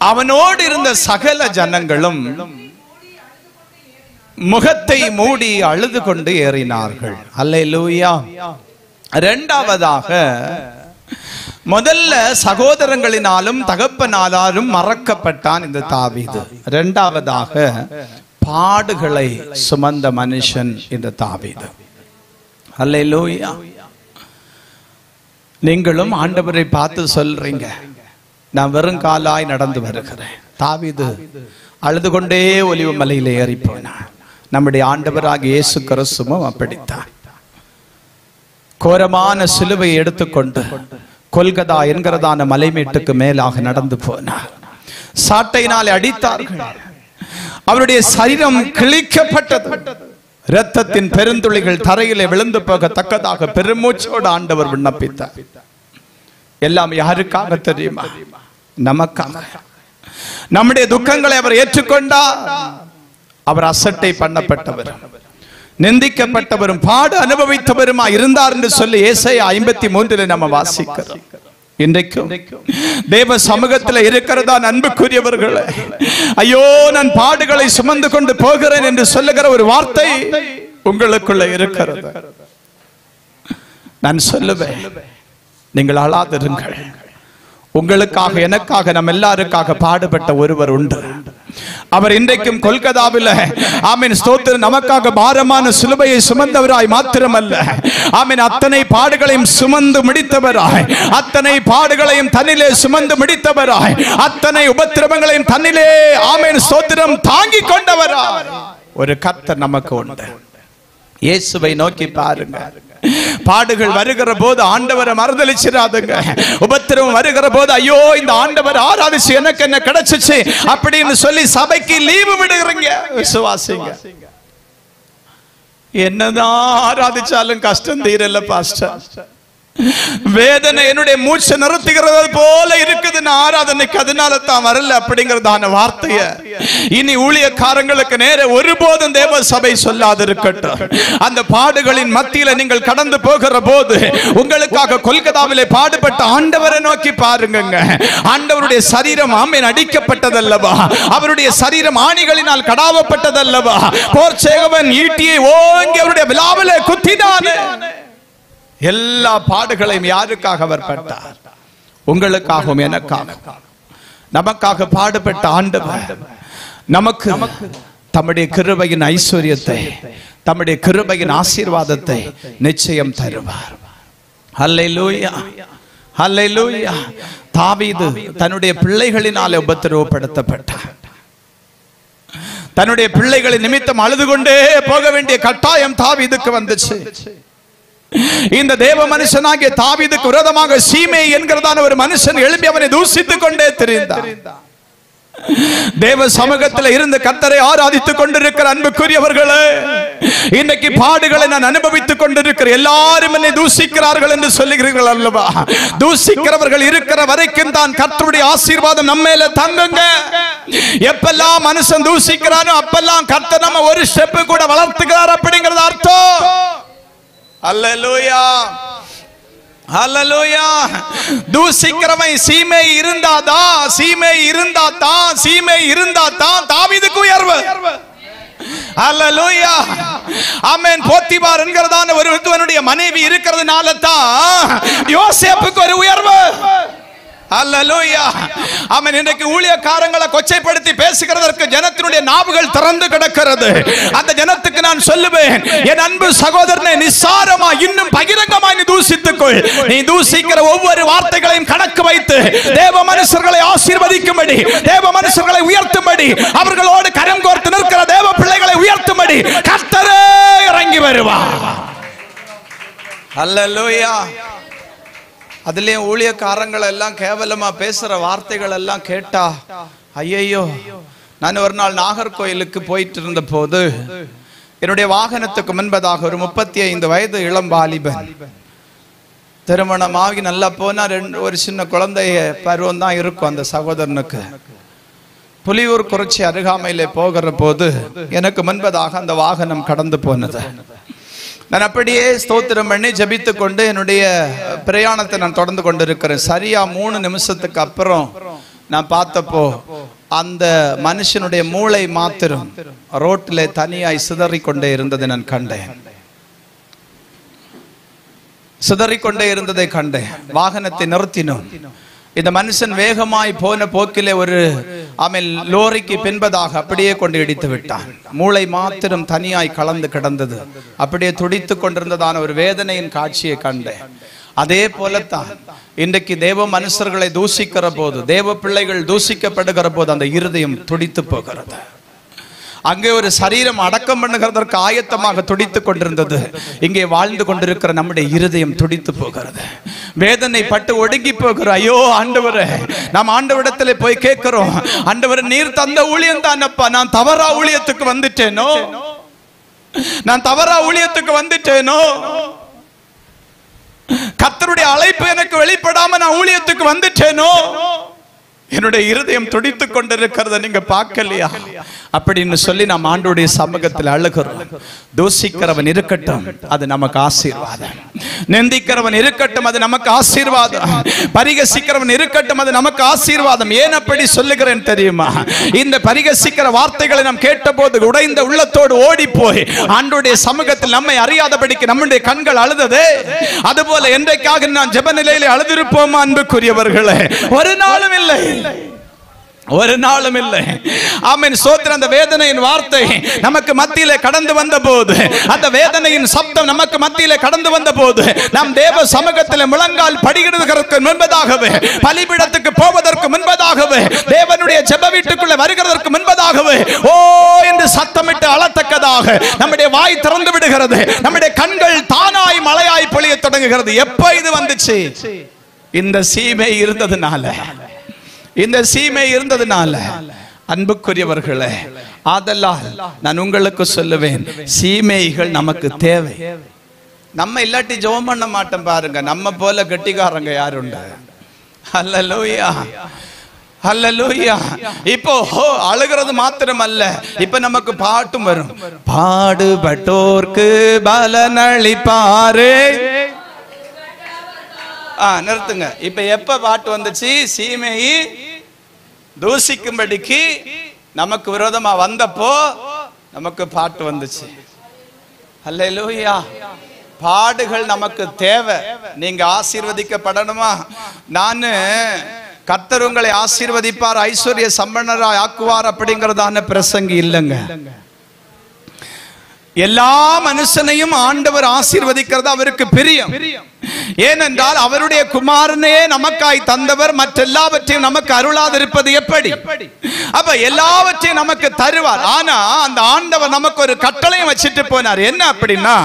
அவனோடு இருந்த சகல ஜனங்களும் முகத்தை மூடி அழுது கொண்டு ஏறினார்கள். அல்லேலூயா. இரண்டாவதாக, முதல்ல சகோதரங்களினாலும் தகப்பனாலும் மறக்கப்பட்டான் இந்த தாவீது. இரண்டாவதாக, பாடுகளை சுமந்த மனுஷன் இந்த தாவீது. அல்லேலூயா. நீங்களும் ஆண்டவரை பார்த்து சொல்றீங்க, நான் வெறும் காலாய் நடந்து வருகிறேன். தாவீது அழுது கொண்டே ஒலிவ மலையில ஏறி போனான். நம்முடைய ஆண்டவராகிய இயேசு கிறிஸ்துவும் அப்படித்தான். கோரமான சிலுவையை எடுத்துக்கொண்டு கொல்கதா என்கிறதான மலைமேட்டுக்கு மேலாக நடந்து போனார். சாட்டையினாலே அடித்தார்கள். அவருடைய சரீரம் கிழிக்கப்பட்டது. இரத்தத்தின் பெருந்துளிகள் தரையிலே விழுந்து போகத்தக்கதாக பெருமூச்சோடு ஆண்டவர் விண்ணப்பித்தார். எல்லாம் யாருக்காக தெரியுமா? நமக்காக. நம்முடைய துக்கங்களை அவர் ஏற்றுக்கொண்டார். அவர் அசட்டை பண்ணப்பட்டவர், நிந்திக்கப்பட்டவரும் பாடு அனுபவித்தவருமா இருந்தார் என்று சொல்லி ஏசாயா 53 நம்ம வாசிக்கிறோம். இன்றைக்கும் தேவ சமூகத்தில் இருக்கிறதா அன்புக்குரியவர்களே? ஐயோ, நான் பாடுகளை சுமந்து கொண்டு போகிறேன் என்று சொல்லுகிற ஒரு வார்த்தை உங்களுக்குள்ள இருக்கிறது. நான் சொல்லுவேன், நீங்கள் அழாதிருங்கள். உங்களுக்காக, எனக்காக, நம்ம எல்லாருக்காக பாடுபட்ட ஒருவர் உண்டு. அவர் இன்றைக்கும் கொல்கத்தாவில் ஆமென் ஸ்தோத்திரம் நமக்காக பாரமான சிலுவையை சுமந்தவராய் மாத்திரமல்ல, ஆமென் அத்தனை பாடுகளையும் சுமந்து முடித்தவராய், அத்தனை பாடுகளையும் தன்னிலே சுமந்து முடித்தவராய், அத்தனை உபத்திரவங்களையும் தன்னிலே ஆமென் ஸ்தோத்திரம் தாங்கிக் கொண்டவராய் ஒரு கர்த்தர் நமக்கு உண்டு. இயேசுவை நோக்கி பாருங்க. பாடுகள் வருகிற போது ஆண்டவரை மறுதலிச்சிடாதுங்க. உபத்திரவம் வருகிற போது ஐயோ, இந்த ஆண்டவர் ஆராதிச்சு எனக்கு என்ன கிடைச்சிச்சு அப்படின்னு சொல்லி சபைக்கு லீவு விடுகிறீங்க. விசுவாசிங்க, என்னதான் ஆராதிச்சாலும் கஷ்டம் தீரல பாஸ்டர். வேதனை என்னுடைய மூச்சை நிறுத்துகிறது போல இருக்குது, நான் ஆராதனைக்கு அதனால தான் வரல அப்படிங்கறதான வார்த்தைய இனி ஊழியக்காரங்களுக்கு நேர ஒருபோதும் தேவ சபை சொல்லாதிருக்கட்டும். அந்த பாடுகளின் மத்தியில நீங்கள் கடந்து போகிற போது உங்களுக்காக கொல்கத்தாவிலே பாடுபட்ட ஆண்டவரை நோக்கி பாருங்க. ஆண்டவருடைய சரீரம் ஆமென் அடிக்கப்பட்டதல்லவா? அவருடைய சரீரம் ஆணிகளினால் கடாவப்பட்டதல்லவா? போர் சேவகன் ஈட்டியை ஓங்கி அவருடைய விலாவிலே குத்தினானே. எல்லா பாடுகளையும் யாருக்காக அவர் பட்டார்? உங்களுக்காகவும் எனக்காக. நமக்காக பாடுபட்ட ஆண்டவர் நமக்கு தம்முடைய கிருபையின் ஐஸ்வர்யத்தை, தம்முடைய கிருபையின் ஆசீர்வாதத்தை நிச்சயம் தருவார். ஹல்லேலூயா, ஹல்லேலூயா. தாவீது தன்னுடைய பிள்ளைகளினாலே உபத்திரவப்படுத்தப்பட்டார். தன்னுடைய பிள்ளைகளின் நிமித்தம் அழுது கொண்டே போக வேண்டிய கட்டாயம் தாவீதுக்கு வந்துச்சு. இந்த தேவ மனுஷனாகிய தாவீதுக்கு விரோதமாக சீமே என்கிறதான ஒரு மனுஷன் எழுப்பி அவனை தூசித்துக் கொண்டே திரிந்தார். தேவ சமூகத்தில் இருந்து கர்த்தரை ஆராதித்துக் கொண்டிருக்கிற அன்புக்குரியவர்களே, இன்றைக்கு பாடுகளை நான் அனுபவித்துக் கொண்டிருக்கிற எல்லாரும் என்னை தூசிக்கிறார்கள் என்று சொல்லுகிறீர்கள் அல்லவா? தூசிக்கிறவர்கள் இருக்கிற வரைக்கும் தான் கர்த்தருடைய ஆசீர்வாதம் நம்ம மேல தங்குங்க. எப்பெல்லாம் மனுஷன் தூசிக்கிறானோ அப்பெல்லாம் கர்த்தர் நம்ம ஒரு ஸ்டெப் கூட வளர்த்துக்கிறார் அப்படிங்கிறது அர்த்தம். அல்லேலூயா, ஹல்லேலூயா. தூசிக்கிறவன் சீமை இருந்தாதான் தாவீதுக்கு உயர்வு. ஹல்லேலூயா, ஆமென். போத்திபார் என்கிறதான ஒருவனுடைய மனைவி இருக்கிறதுனால தான் யோசேப்புக்கு ஒரு உயர்வு. ஹல்லேலூயா, ஆமென். இன்றைக்கு ஊழியக்காரங்களை கொச்சைப்படுத்தி பேசுகிறதற்கு ஜனத்தினுடைய நாவுகள் திறந்து கிடக்கிறது. அந்த ஜனத்துக்கு நான் சொல்லுவேன், என் அன்பு சகோதரனை, நிசாரமா இன்னும் பகிரங்கமாய் நீ தூசித்துக்கொள். நீ தூசிக்கிற ஒவ்வொரு வார்த்தைகளையும் கணக்கு வைத்து தேவ மனுஷர்களை ஆசீர்வதிக்கும்படி, தேவ மனுஷர்களை உயர்த்தும்படி, அவர்களோடு கரம் கோர்த்து நிற்கிற தேவ பிள்ளைகளை உயர்த்தும்படி கர்த்தரே இறங்கி வருவார். ஹல்லேலூயா. அதுலயும் ஊழியக்காரங்கள் எல்லாம் கேவலமா பேசுற வார்த்தைகள் எல்லாம் கேட்டா ஐயோ. நான் ஒரு நாள் நாகர்கோயிலுக்கு போயிட்டு இருந்த போது என்னுடைய வாகனத்துக்கு முன்பதாக ஒரு 35 வயது இளம் வாலிபன், திருமணமாகி நல்லா போனா ஒரு சின்ன குழந்தைய பருவம் தான் இருக்கும் அந்த சகோதரனுக்கு. புலியூர் குறிச்சி அருகாமையிலே போகிற போது எனக்கு முன்பதாக அந்த வாகனம் கடந்து போனது. நான் அப்படியே ஸ்தோத்திரம் பண்ணி ஜெபித்து கொண்டு என்னுடைய பிரயாணத்தை நான் தொடர்ந்து கொண்டிருக்கிறேன். சரியா 3 நிமிஷத்துக்கு அப்புறம் நான் பார்த்தப்போ அந்த மனுஷனுடைய மூளை மாத்திரம் ரோட்டிலே தனியாய் சிதறிக்கொண்டே இருந்ததை நான் கண்டேன். சிதறிக்கொண்டே இருந்ததை கண்டேன். வாகனத்தை நிறுத்தினோம். இந்த மனுஷன் வேகமாய் போன போக்கிலே ஒரு லோரிக்கு பின்பதாக அப்படியே கொண்டு இடித்து விட்டான். மூளை மாத்திரம் தனியாய் கலந்து கிடந்தது. அப்படியே துடித்து கொண்டிருந்ததான ஒரு வேதனையின் காட்சியை கண்டேன். அதே போலத்தான் இன்றைக்கு தேவ மனுஷர்களை தூசிக்கிற போது, தேவ பிள்ளைகள் தூசிக்கப்படுகிற போது அந்த இருதயம் துடித்து போகிறது. அங்கே ஒரு சரீரம் அடக்கம் பண்ணுகிறதற்கு ஆயத்தமாக துடித்துக் கொண்டிருந்தது. இங்கே வாழ்ந்து கொண்டிருக்கிற நம்முடைய இருதயம் துடித்து போகிறது. வேதனை பட்டு ஒடுங்கி போகிற ஐயோ ஆண்டவரே, நாம் ஆண்டவரிடத்திலே போய் கேட்கிறோம், ஆண்டவரே நீர் தந்த ஊழியம் தானப்பா, நான் தவறா ஊழியத்துக்கு வந்துட்டேனோ, நான் தவறா ஊழியத்துக்கு வந்துட்டேனோ, கர்த்தருடைய அழைப்பு எனக்கு வெளிப்படாம நான் ஊழியத்துக்கு வந்துட்டேனோ, என்னுடைய இருதயம் துடித்துக் கொண்டிருக்கிறத நீங்க பார்க்கலையா அப்படின்னு சொல்லி நாம் ஆண்டவருடைய சமூகத்தில் அழுகிறோம். தூசிக்கிறவன் இருக்கட்டும், அது நமக்கு ஆசீர்வாதம். நிந்திக்கிறவன் இருக்கட்டும், அது நமக்கு ஆசீர்வாதம். பரிகசிக்கிறவன் இருக்கட்டும், அது நமக்கு ஆசீர்வாதம். ஏன் அப்படி சொல்லுகிறேன் தெரியுமா? இந்த பரிகசிக்கிற வார்த்தைகளை நாம் கேட்டபோது உடைந்த உள்ளத்தோடு ஓடி போய் ஆண்டவருடைய சமூகத்தில் நம்மை அறியாதபடிக்கு நம்முடைய கண்கள் அழுததே, அதுபோல என்றைக்காக நான் ஜெப நிலையிலே அழுதிருப்போமா அன்புக்குரியவர்களே? ஒரு நாளும் இல்லை, ஒரு நாளும் இல்லை. ஆமென், ஸ்தோத்திரம். அந்த வேதனையின் வார்த்தை நமக்கு மத்தியிலே கடந்து வந்த போது, அந்த வேதனையின் சப்தம் நமக்கு மத்தியிலே கடந்து வந்த போது, நாம் தேவ சமூகத்தில் முழங்கால் படியிடுவதற்கு முன்பதாகவே, பலிபீடத்துக்கு போவதற்கு முன்பதாகவே, தேவனுடைய ஜெப வீட்டுக்குள்ளே வருகிறதற்கு முன்பதாகவே ஓ என்று சத்தமிட்டு அழத்தக்கதாக நம்முடைய வாய் திறந்து விடுகிறது. நம்முடைய கண்கள் தானாய் மழையாய் பொழிய தொடங்குகிறது. எப்ப இது வந்துச்சு? இந்த சீமை இருந்ததுனால, இந்த சீமை இருந்ததுனால. அன்புக்குரியவர்களே, ஆதலால் நான் உங்களுக்கு சொல்லுவேன், சீமைகள் நமக்கு தேவை. நம்ம இல்லாட்டி ஜெபம் பண்ண மாட்டோம் பாருங்க. நம்ம போல கெட்டிக்காரங்க யாருண்டு? ஹல்லேலூயா, ஹல்லேலூயா. இப்போ அழுகிறது மாத்திரம் அல்ல, இப்ப நமக்கு பாட்டும் வரும். பாடுபட்டோர்க்கு பலனளிப்பாரே. நிறுத்துங்க. இப்ப எப்ப பாட்டு வந்துச்சு? சீமை தூசிக்கும்படிக்கு நமக்கு விரோதமா வந்தப்போ நமக்கு பாட்டு வந்துச்சு. அல்லேலூயா. பாடுகள் நமக்கு தேவை. நீங்க ஆசீர்வதிக்கப்படணுமா? நான் கர்த்தர் உங்களை ஆசீர்வதிப்பார், ஐஸ்வர்ய சம்பன்னராய் ஆக்குவார் அப்படிங்கறதான பிரசங்கி இல்லைங்க. எல்லா மனுஷனையும் ஆண்டவர் ஆசீர்வதிக்கிறது அவருக்கு பிரியம். ஏனென்றால் அவருடைய குமாரனே நமக்காய் தந்தவர் மற்றெல்லாவற்றையும் நமக்கு அருளாதிருப்பது எப்படி? அப்ப எல்லாவற்றையும் நமக்கு தருவார். ஆனா அந்த ஆண்டவர் நமக்கு ஒரு கட்டளையும் வச்சிட்டு போனார். என்ன அப்படின்னா,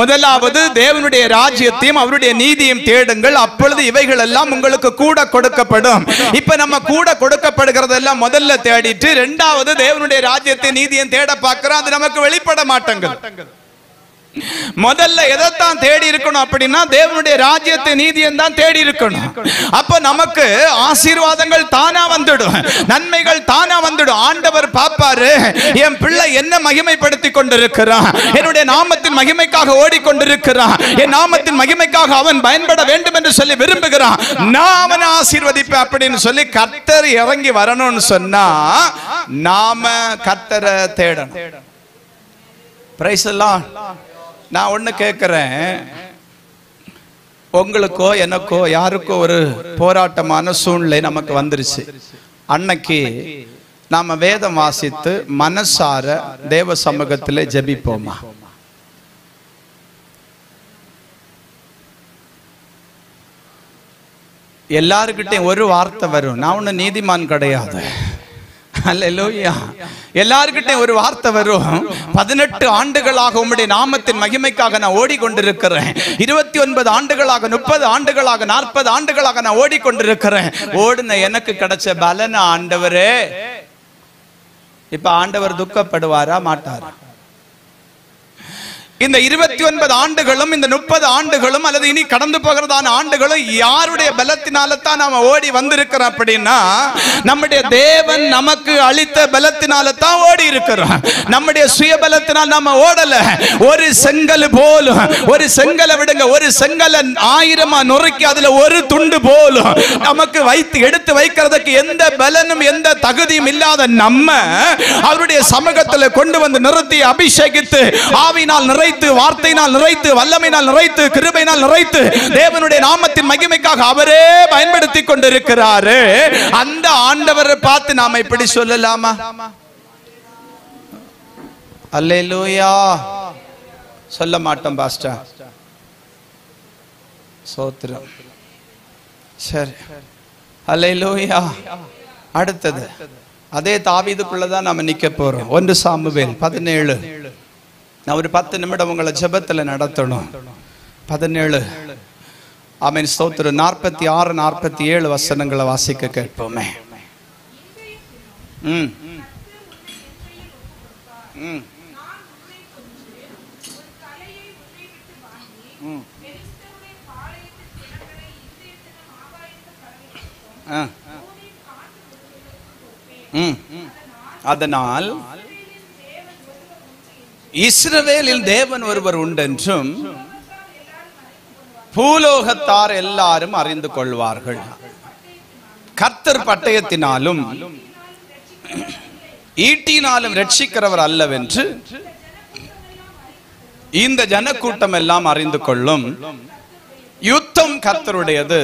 முதலாவது தேவனுடைய ராஜ்யத்தையும் அவருடைய நீதியையும் தேடுங்கள், அப்பொழுது இவைகள் எல்லாம் உங்களுக்கு கூட கொடுக்கப்படும். இப்ப நம்ம கூட கொடுக்கப்படுகிறதெல்லாம் முதல்ல தேடிட்டு, இரண்டாவது தேவனுடைய ராஜ்யத்தை நீதியையும் தேட பார்க்கிறோம், அது நமக்கு வெளிப்பட மாட்டேங்குது. முதல்ல எதைத்தான் தேடி இருக்கணும் அப்படின்னா, தேவனுடைய ராஜ்யத்தை நீதியும் தான் தேடி இருக்கணும். அப்ப நமக்கு ஆசீர்வாதங்கள் தானா வந்துடும், நன்மைகள் தானா வந்துடும். ஆண்டவர் பாப்பாரு, என் பிள்ளை என்ன மகிமைப்படுத்தி கொண்டிருக்கிறான், என்னுடைய நாமத்தின் மகிமைக்காக ஓடிக்கொண்டிருக்கிறான், என் நாமத்தின் மகிமைக்காக அவன் பயன்பட வேண்டும் என்று சொல்லி விரும்புகிறான், நான் அவனை ஆசீர்வதிப்பேன் அப்படின்னு சொல்லி கர்த்தர் இறங்கி வரணும்னு சொன்னா நாம கர்த்தரை தேடணும். பிரைஸ் எல்லாம். நான் ஒண்ணு கேட்கிறேன், உங்களுக்கோ எனக்கோ யாருக்கோ ஒரு போராட்டமான சூழ்நிலை நமக்கு வந்துருச்சு. அன்னைக்கு நாம வேதம் வாசித்து மனசார தேவ சமூகத்திலே ஜெபிப்போமா? எல்லாருக்கிட்டையும் ஒரு வார்த்தை வரும், நான் ஒண்ணு நீதிமான் கிடையாது. அல்லேலூயா. எல்லார்கிட்டையும் ஒரு வார்த்தை வரும், 18 ஆண்டுகளாக உம்முடைய நாமத்தின் மகிமைக்காக நான் ஓடிக்கொண்டிருக்கிறேன், 29 ஆண்டுகளாக, 30 ஆண்டுகளாக, 40 ஆண்டுகளாக நான் ஓடிக்கொண்டிருக்கிறேன், ஓடுன எனக்கு கிடைச்ச பலன ஆண்டவரே. இப்ப ஆண்டவர் துக்கப்படுவாரா மாட்டாரா? இந்த 29 ஆண்டுகளும் இந்த 30 ஆண்டுகளும் அல்லது இனி கடந்து போகிறதான ஆண்டுகளும் யாருடைய பலத்தினால தான் நாம ஓடி வந்திருக்கிறோம் அப்படின்னா, நம்முடைய தேவன் நமக்கு அளித்த பலத்தினால தான் ஓடி இருக்கிறோம். நம்முடைய சுய பலத்தினால் நாம ஓடல. ஒரு செங்கல் போலும், ஒரு செங்கலை விடுங்க, ஒரு செங்கலை 1000 நுறுக்கி அதுல ஒரு துண்டு போலும் நமக்கு வைத்து எடுத்து வைக்கிறதுக்கு எந்த பலனும் எந்த தகுதியும் இல்லாத நம்ம அவருடைய சமூகத்தில் கொண்டு வந்து நிறுத்தி அபிஷேகித்து ஆவியினால் நிறைத்து, வார்த்தையினால் நிறைத்து, வல்லமையினால் நிறைத்து, கிருபையினால் நிறைத்து, தேவனுடைய நாமத்தின் மகிமைக்காக அவரே பயன்படுத்தி கொண்டிருக்கிறாரு. அந்த ஆண்டவரை பார்த்து நாம இப்படி சொல்லலாமா? அல்லேலூயா. சொல்ல மாட்டோம் பாஸ்டர். சோத்திரம். சரி, அல்லேலூயா. அடுத்தது அதே தாவீதுக்குள்ளதான் நாம நிக்க போறோம். 1 சாமுவேல் 17. நான் ஒரு 10 நிமிடம் உங்களை ஜெபத்துல நடத்தணும். 17. ஆமென், ஸ்தோத்திரம். 46, 47 வசனங்களை வாசிக்க கேட்போமே. அதனால் இஸ்ரவேலில் தேவன் ஒருவர் உண்டென்றும் பூலோகத்தார் எல்லாரும் அறிந்து கொள்வார்கள். கர்த்தர் பட்டயத்தினாலும் ஈட்டினாலும் ரட்சிக்கிறவர் அல்லவென்று இந்த ஜனக்கூட்டம் எல்லாம் அறிந்து கொள்ளும். யுத்தம் கர்த்தருடையது,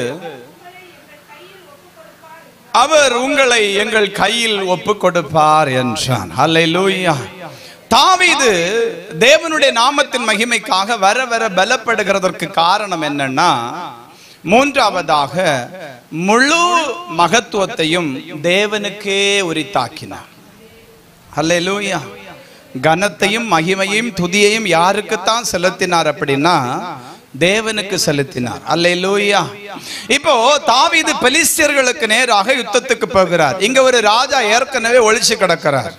அவர் உங்களை எங்கள் கையில் ஒப்பு கொடுப்பார் என்றான். அல்லேலூயா. தாவீது தேவனுடைய நாமத்தின் மகிமைக்காக வர வர பலப்படுகிறதற்கு காரணம் என்னன்னா, மூன்றாவதாக முழு மகத்துவத்தையும் தேவனுக்கே உரித்தாக்கினார். அல்லேலூயா. கனத்தையும் மகிமையும் துதியையும் யாருக்குத்தான் செலுத்தினார் அப்படின்னா, தேவனுக்கு செலுத்தினார். அல்லேலூயா. இப்போ தாவீது பெலிஸ்தியர்களுக்கு நேராக யுத்தத்துக்கு போகிறார். இங்க ஒரு ராஜா ஏற்கனவே ஒளிச்சு கிடக்கிறார்.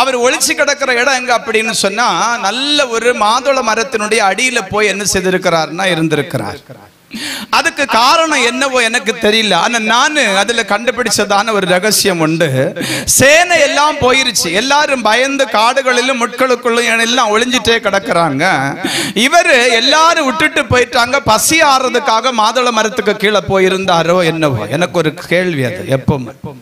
அவர் ஒளிச்சு கிடக்கிற இடம் எங்க அப்படின்னு சொன்னா, நல்ல ஒரு மாதுளை மரத்தினுடைய அடியில போய் என்ன செய்திருக்கிறார்னா இருந்திருக்கிறார். அதுக்கு காரணம் என்னவோ எனக்கு தெரியல. ஆனா நான் அதுல கண்டுபிடிச்சதான ஒரு ரகசியம் உண்டு. சேனை எல்லாம் போயிருச்சு, எல்லாரும் பயந்து காடுகளிலும் முட்களுக்குள்ளும் எல்லாம் ஒளிஞ்சிட்டே கிடக்குறாங்க. இவரு எல்லாரும் விட்டுட்டு போயிட்டாங்க. பசி ஆறுறதுக்காக மாதுளை மரத்துக்கு கீழே போயிருந்தாரோ என்னவோ, எனக்கு ஒரு கேள்வி அது எப்பவும்.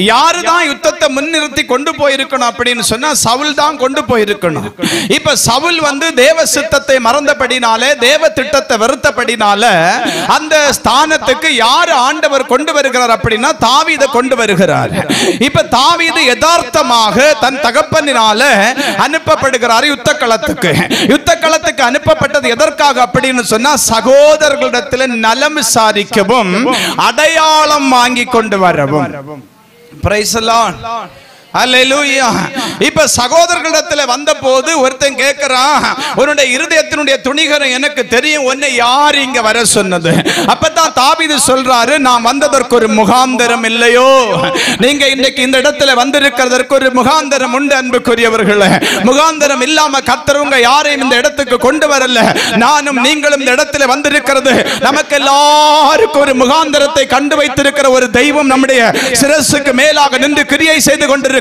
யாருதான் யுத்தத்தை முன்னிறுத்தி கொண்டு போயிருக்கணும் அப்படின்னு சொன்னா சவுல் தான் கொண்டு போயிருக்கணும். இப்ப சவுல் தேவ சித்தத்தை மறந்தபடினாலே, தேவ திட்டத்தை வெறுத்தபடினால அந்த ஸ்தானத்துக்கு யார் ஆண்டவர் கொண்டு வருகிறார் அப்படின்னா தாவீதை கொண்டு வருகிறார். இப்ப தாவீது யதார்த்தமாக தன் தகப்பனினால அனுப்பப்படுகிறார் யுத்த களத்துக்கு. யுத்த களத்துக்கு அனுப்பப்பட்டது எதற்காக அப்படின்னு சொன்னா சகோதரர்களிடத்தில் நலம் விசாரிக்கவும் அடையாளம் வாங்கி கொண்டு வரவும். Praise the Lord. அல்லேலூயா. இப்ப சகோதரர்களிடத்துல வந்தபோது ஒருத்தன் கேட்கிறான், உன்னுடைய இருதயத்தினுடைய துணிகரம் எனக்கு தெரியும், உன்னை யார் இங்க வர சொன்னது? அப்பதான் தாவீது சொல்றாரு, நான் வந்ததற்கு ஒரு முகாந்தரம் இல்லையோ? நீங்க இன்னைக்கு இந்த இடத்துல வந்திருக்கிறதற்கு ஒரு முகாந்தரம் உண்டு அன்புக்குரியவர்களே. முகாந்தரம் இல்லாம கர்த்தர் உங்க யாரையும் இந்த இடத்துக்கு கொண்டு வரல. நானும் நீங்களும் இந்த இடத்துல வந்திருக்கிறது நமக்கு எல்லாருக்கும் ஒரு முகாந்தரத்தை கண்டு வைத்திருக்கிற ஒரு தெய்வம் நம்முடைய சிரசுக்கு மேலாக நின்று கிரியை செய்து கொண்டிருக்கிறார்.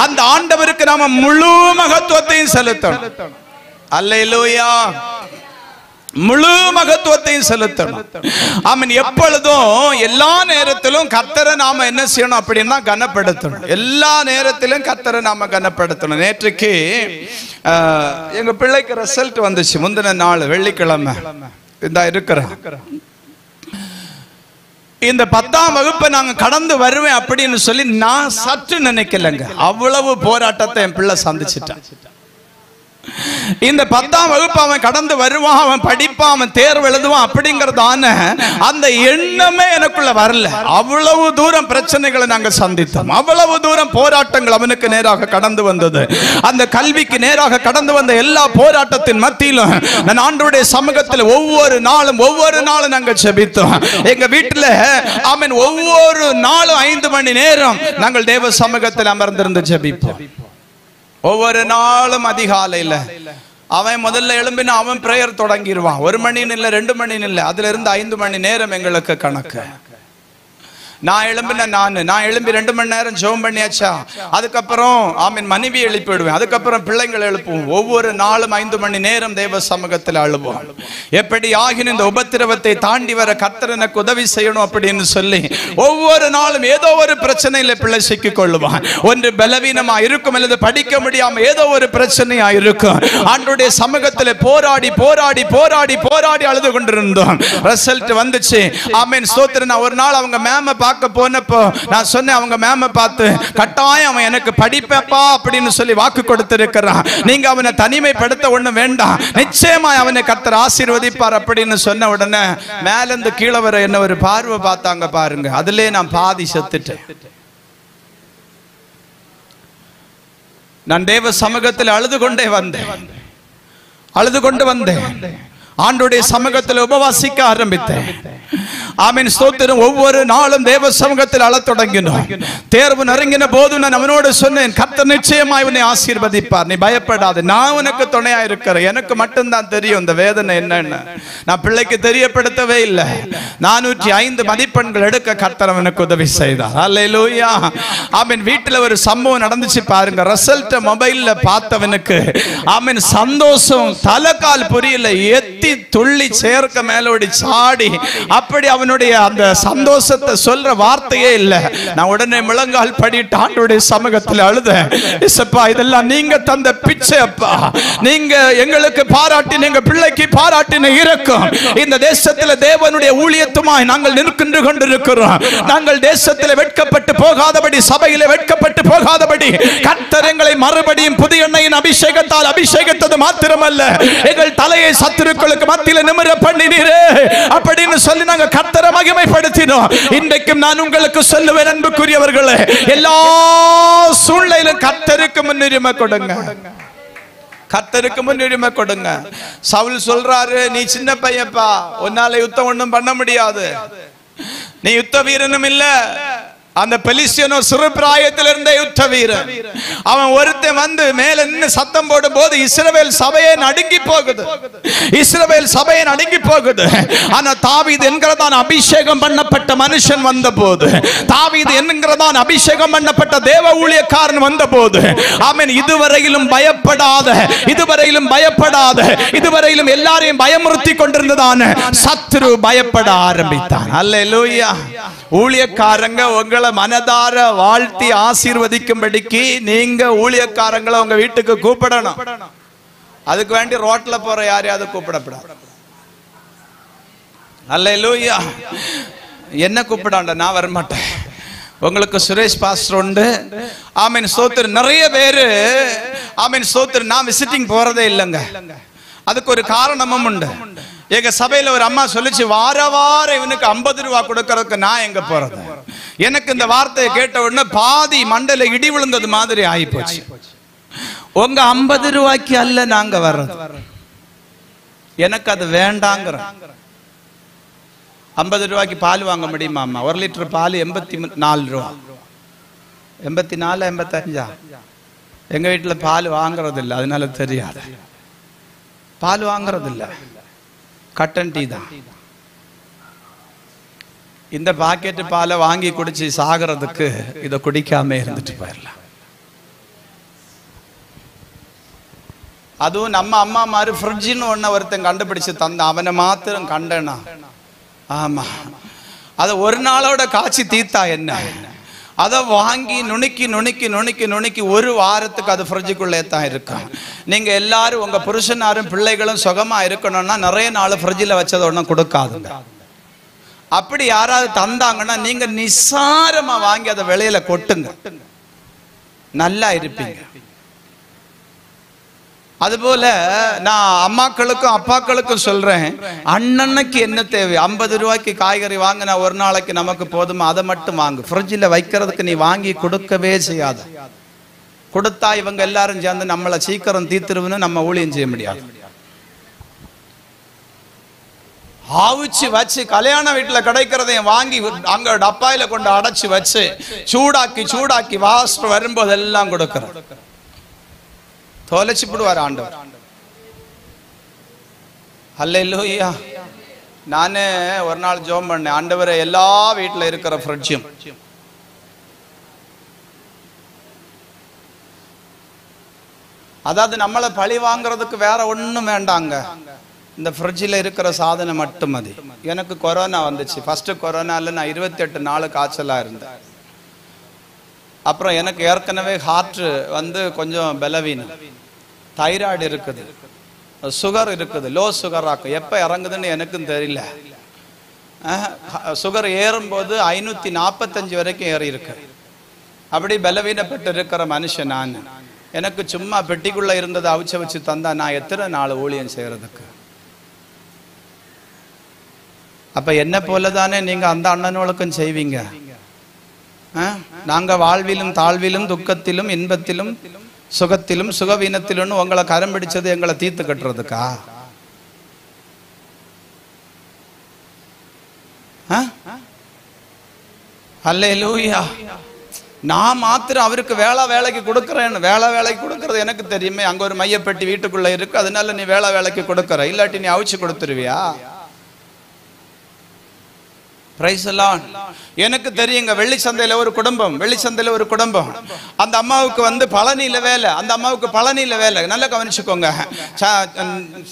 அந்த ஆண்டவருக்கு நாம முழு மகத்துவத்தையும் செலுத்தணும். அல்லேலூயா. முழு மகத்துவத்தையும் செலுத்தணும். ஆமென். எப்பொழுதும் எல்லா நேரத்திலும் கர்த்தரை நாம என்ன செய்யணும் அப்படின்னா கனப்படுத்தணும். எல்லா நேரத்திலும் கர்த்தரை நாம கனப்படுத்தணும். நேற்றுக்கு எங்க பிள்ளைக்கு ரிசல்ட் வந்துச்சு. முந்தின நாள் வெள்ளிக்கிழமை இந்த இருக்கிறேன். இந்த 10ஆம் வகுப்பை நாங்க கடந்து வருவேன் அப்படின்னு சொல்லி நான் சற்று நினைக்கலங்க. அவ்வளவு போராட்டத்தை என் பிள்ளை சந்திச்சிட்டான். இந்த 10ஆம் வகுப்பு அவன் கடந்து வருவான், அவன் படிப்பான், அவன் தேர்வு எழுதுவான் அப்படிங்கறதான அந்த எண்ணமே எனக்குள்ள வரல. அவ்வளவு தூரம் பிரச்சனைகளை நாங்க சந்தித்தோம். அவ்வளவு தூரம் போராட்டங்கள் அவனுக்கு நேராக கடந்து வந்தது. அந்த கல்விக்கு நேராக கடந்து வந்த எல்லா போராட்டத்தின் மத்தியிலும் நான் ஆண்டவருடைய சமூகத்தில் ஒவ்வொரு நாளும் நாங்க ஜெபித்தோம். எங்க வீட்டுல ஆமென் ஒவ்வொரு நாளும் 5 மணி நேரம் நாங்கள் தேவ சமூகத்தில் அமர்ந்திருந்து ஜெபிப்போம். ஒவ்வொரு நாளும் அதிகாலையில் அவன் முதல்ல எழும்பினா அவன் பிரேயர் தொடங்கிடுவான். 1 மணி இல்லை, 2 மணி இல்லை, அதுல இருந்து 5 மணி நேரம் எங்களுக்கு கணக்கு. நான் எழும்பின நான் எழும்பி 2 மணி நேரம் ஜெபம் பண்ணியாச்சா, அதுக்கப்புறம் ஆமீன் மனைவி எழுப்பிடுவேன், அதுக்கப்புறம் பிள்ளைங்களை எழுப்புவோம். ஒவ்வொரு நாளும் 5 மணி நேரம் தேவ சமூகத்தில் அழுவோம். எப்படி ஆகின இந்த உபத்திரவத்தை தாண்டி வர கர்த்தர் எனக்கு உதவி செய்யணும் அப்படின்னு சொல்லி ஒவ்வொரு நாளும் ஏதோ ஒரு பிரச்சனையில பிள்ளை சிக்கிக் கொள்ளுவான். ஒன்று பலவீனமா இருக்கும், அல்லது படிக்க முடியாம ஏதோ ஒரு பிரச்சனையா இருக்கும். ஆண்டவருடைய சமூகத்தில் போராடி போராடி போராடி போராடி அழுது கொண்டிருந்தோம். ரிசல்ட் வந்துச்சு. ஆமீன் ஸ்தோத்திரம். ஒரு நாள் அவங்க மேம பார்க்க போனப்போ நான் சொன்னேன், அவங்க மேம பார்த்து கட்டாயம் அவன் எனக்கு படிப்பப்பா அப்படின்னு சொல்லி வாக்கு கொடுத்திருக்கிறான், நீங்க அவனை தனிமைப்படுத்த ஒண்ணு வேண்டாம், நிச்சயமா அவனை கர்த்தர் ஆசீர்வதிப்பார் அப்படின்னு சொன்ன உடனே மேல இருந்து கீழே வர என்ன ஒரு பார்வை பார்த்தாங்க பாருங்க. அதிலே நான் பாதி செத்துட்டேன். நான் தேவ சமூகத்தில் அழுது கொண்டு வந்தேன். ஆண்டவருடைய சமூகத்தில் உபவாசிக்க ஆரம்பித்தேன். ஆமீன் ஸ்தோத்திரம். ஒவ்வொரு நாளும் தேவ சமூகத்தில் அழத் தொடங்கினோம். தேர்வு நெருங்கின போது நான் அவனோடு சொன்னேன், கர்த்தர் நிச்சயமாய் உன்னை ஆசீர்வதிப்பார், நீ பயப்படாத, நான் உனக்கு துணையா இருக்கிறேன். எனக்கு மட்டும்தான் தெரியும் இந்த வேதனை என்னன்னு. நான் பிள்ளைக்கு தெரியப்படுத்தவே இல்லை. 405 மதிப்பெண்கள் எடுக்க கர்த்தர் அவனுக்கு உதவி செய்தார். அல்லேலூயா. ஆமீன். வீட்டுல ஒரு சம்பவம் நடந்துச்சு பாருங்க. ரிசல்ட் மொபைல்ல பார்த்தவனுக்கு ஆமீன் சந்தோஷம் தலைகால் புரியல, எத்தி துள்ளி சேர்க்க மேலோடி சாடி அப்படி அவனுடைய அந்த சந்தோஷத்தை சொல்ற வார்த்தையே இல்லை. நான் உடனே முழங்கால் படிட்டு ஆண்டவருடைய சமூகத்தில் அழுதேன். இயேசுப்பா, இதெல்லாம் நீங்க தந்த பிச்சை அப்பா, நீங்க எங்களுக்கு பாராட்டின, எங்க பிள்ளைக்கு பாராட்டின இரக்கம் இந்த தேசத்தில் தேவனுடைய ஊழியத்துமாய் நாங்கள் நிற்கின்று கொண்டிருக்கிறோம். நாங்கள் தேசத்தில் வெட்கப்பட்டு போகாதபடி, சபையிலே வெட்கப்பட்டு போகாதபடி கர்த்தர் எங்களை மறுபடியும் புதிய எண்ணெயின் அபிஷேகத்தால் அபிஷேகித்தது மாத்திரமல்ல, எங்கள் தலையை சத்துருக்களுக்கு மத்தியில் நிமிர பண்ணினீரே அப்படின்னு சொல்லி நாங்க கர்த்தரை மகிமைப்படுத்தினோம். இன்றைக்கும் நான் உங்களுக்கு சொல்லுவேன் அன்புக்குரியவர்களே, எல்லா சூழ்நிலையிலும் கர்த்தருக்கு முன்னுரிமை கொடுங்க. கர்த்தருக்கு முன்னுரிமை கொடுங்க. சவுல் சொல்றாரு, நீ சின்ன பையப்பா, உன்னால யுத்தம் ஒண்ணும் பண்ண முடியாது, நீ யுத்த வீரனும் இல்ல. அந்த பெலிஸ்தியனோ சிறு பிராயத்தில் இருந்த யுத்த வீரன். அவன் ஒருத்தன் வந்து மேல நின்று சத்தம் போடும் போது இஸ்ரவேல் சபையை நடுங்கி போகுது. இஸ்ரவேல் சபையை நடுங்கி போகுது. ஆனா தாவீது என்கிறதான் அபிஷேகம் பண்ணப்பட்ட மனுஷன் வந்த போது, தாவீது என்கிறதான் அபிஷேகம் பண்ணப்பட்ட தேவ ஊழியக்காரன் வந்த போது, ஆமென், இதுவரையிலும் பயப்படாத, இதுவரையிலும் எல்லாரையும் பயமுறுத்தி கொண்டிருந்ததான சத்துரு பயப்பட ஆரம்பித்தான். அல்லேலூயா. ஊழியக்காரங்க உங்களை மக்களை மனதார வாழ்த்தி ஆசீர்வதிக்கும்படிக்கு நீங்க ஊழியக்காரங்களை உங்க வீட்டுக்கு கூப்பிடணும். அதுக்கு வேண்டி ரோட்ல போற யாரையாவது கூப்பிடப்படாது. அல்லேலூயா. என்ன கூப்பிடாண்ட நான் வரமாட்டேன். உங்களுக்கு சுரேஷ் பாஸ்டர் உண்டு. ஆமீன் ஸ்தோத்திரம். நிறைய பேரு ஆமீன் ஸ்தோத்திரம் நான் விசிட்டிங் போறதே இல்லைங்க. அதுக்கு ஒரு காரணமும் உண்டு. எங்க சபையில ஒரு அம்மா சொல்லிச்சு, வார வாரம் இவனுக்கு 50 ரூபா கொடுக்கறதுக்கு நான் எங்க போறது. எனக்கு இந்த வார்த்தையை கேட்ட உடனே பாதி மண்டல இடி விழுந்தது மாதிரி ஆகி போச்சு. உங்க 50 ரூபாய்க்கு அல்ல நாங்க வர்றது, எனக்கு அது வேண்டாங்கிற. 50 ரூபாய்க்கு பால் வாங்க முடியுமா? 1 லிட்டர் பால் 84 ரூபா. 84 85. எங்க வீட்டுல பால் வாங்குறது இல்லை, அதனால தெரியாது. பால் வாங்குறது இல்லை, கட்டன் டீ தான். இந்த பாக்கெட் பாலை வாங்கி குடிச்சு சாகிறதுக்கு இதை குடிக்காம இருந்துட்டு போயிடலாம். அதுவும் நம்ம அம்மா மாதிரி ஃப்ரிட்ஜின்னு ஒன்ன ஒருத்தன் கண்டுபிடிச்சு தந்த அவனை மாத்திரம் கண்டனா. ஆமா, அதை ஒரு நாளோட காய்ச்சி தீத்தா என்ன, அதை வாங்கி நுணுக்கி நுணுக்கி நுணுக்கி நுணுக்கி ஒரு வாரத்துக்கு அது ஃப்ரிட்ஜுக்குள்ளே தான் இருக்கும். நீங்க எல்லாரும் உங்க புருஷனாரும் பிள்ளைகளும் சுகமா இருக்கணும்னா நிறைய நாள் ஃப்ரிட்ஜில் வச்சதை ஒன்றும் கொடுக்காதுங்க. அப்படி யாராவது தந்தாங்கன்னா நீங்க நிசாரமா வாங்கி அதை வெளியில கொட்டுங்க, நல்லா இருப்பீங்க. அதுபோல நான் அம்மாக்களுக்கும் அப்பாக்களுக்கும் சொல்றேன், அண்ணனுக்கு என்ன தேவை? 50 ரூபாய்க்கு காய்கறி வாங்கினா ஒரு நாளைக்கு நமக்கு போதுமா? அதை மட்டும் வாங்கு. ஃப்ரிட்ஜில் வைக்கிறதுக்கு நீ வாங்கி கொடுக்கவே செய்யாத. கொடுத்தா இவங்க எல்லாரும் சேர்ந்து நம்மளை சீக்கிரம் தீர்த்துருவுன்னு நம்ம ஊழியம் செய்ய முடியாது. ஆவிச்சு வச்சு கல்யாண வீட்டில் கிடைக்கிறதையும் வாங்கி அங்க டப்பாயில கொண்டு அடைச்சு வச்சு சூடாக்கி சூடாக்கி வாஸ்ட் வரும்போது எல்லாம் கொடுக்கிறோம். தொலைச்சு விடுவார் ஆண்டவர். அல்லேலூயா. நானே ஒரு நாள் ஜெபம் பண்ணேன், ஆண்டவரே எல்லா வீட்டில் இருக்கிற ஃப்ரிட்ஜும் அதாவது நம்மளை பழி வாங்குறதுக்கு வேற ஒன்றும் வேண்டாங்க, இந்த ஃப்ரிட்ஜில் இருக்கிற சாதனம் மட்டும் அது. எனக்கு கொரோனா வந்துச்சு. ஃபர்ஸ்ட் கொரோனால நான் 28 நாள் காய்ச்சலாக இருந்தேன். அப்புறம் எனக்கு ஏற்கனவே ஹார்ட் வந்து கொஞ்சம் பலவீனம், தைராய்டு இருக்குது, சுகர் இருக்குது, லோ சுகர் ஆக்கும். எப்போ இறங்குதுன்னு எனக்கும் தெரியல. சுகர் ஏறும்போது 545 வரைக்கும் ஏறி இருக்கு. அப்படி பலவீனப்பட்டு இருக்கிற மனுஷன் நான். எனக்கு சும்மா பெட்டிக்குள்ள இருந்ததை அவிச்ச வச்சு தந்தா நான் எத்தனை நாள் ஊழியம் செய்யறதுக்கு? அப்ப என்ன போலதானே நீங்க அந்த அண்ணனுக்கும் செய்வீங்க. நாங்க வாழ்விலும் தாழ்விலும் துக்கத்திலும் இன்பத்திலும் சுகத்திலும் சுகவீனத்திலும் உங்களை கரம் பிடிச்சது எங்களை தீர்த்து கட்டுறதுக்கா? அல்லேலூயா. நான் மாத்திரம் அவருக்கு வேலைக்கு கொடுக்கறேன். வேலைக்கு கொடுக்கறது எனக்கு தெரியுமே. அங்க ஒரு மையப்பெட்டி வீட்டுக்குள்ள இருக்கு, அதனால நீ வேலைக்கு கொடுக்கற, இல்லாட்டி நீ அவிச்சு கொடுத்துருவியா? எனக்கு தெரியுங்க. வெள்ளிச்சந்தையில ஒரு குடும்பம், அந்த அம்மாவுக்கு வந்து பழனியில வேலை. அந்த அம்மாவுக்கு பழனியில வேலை. நல்லா கவனிச்சுக்கோங்க.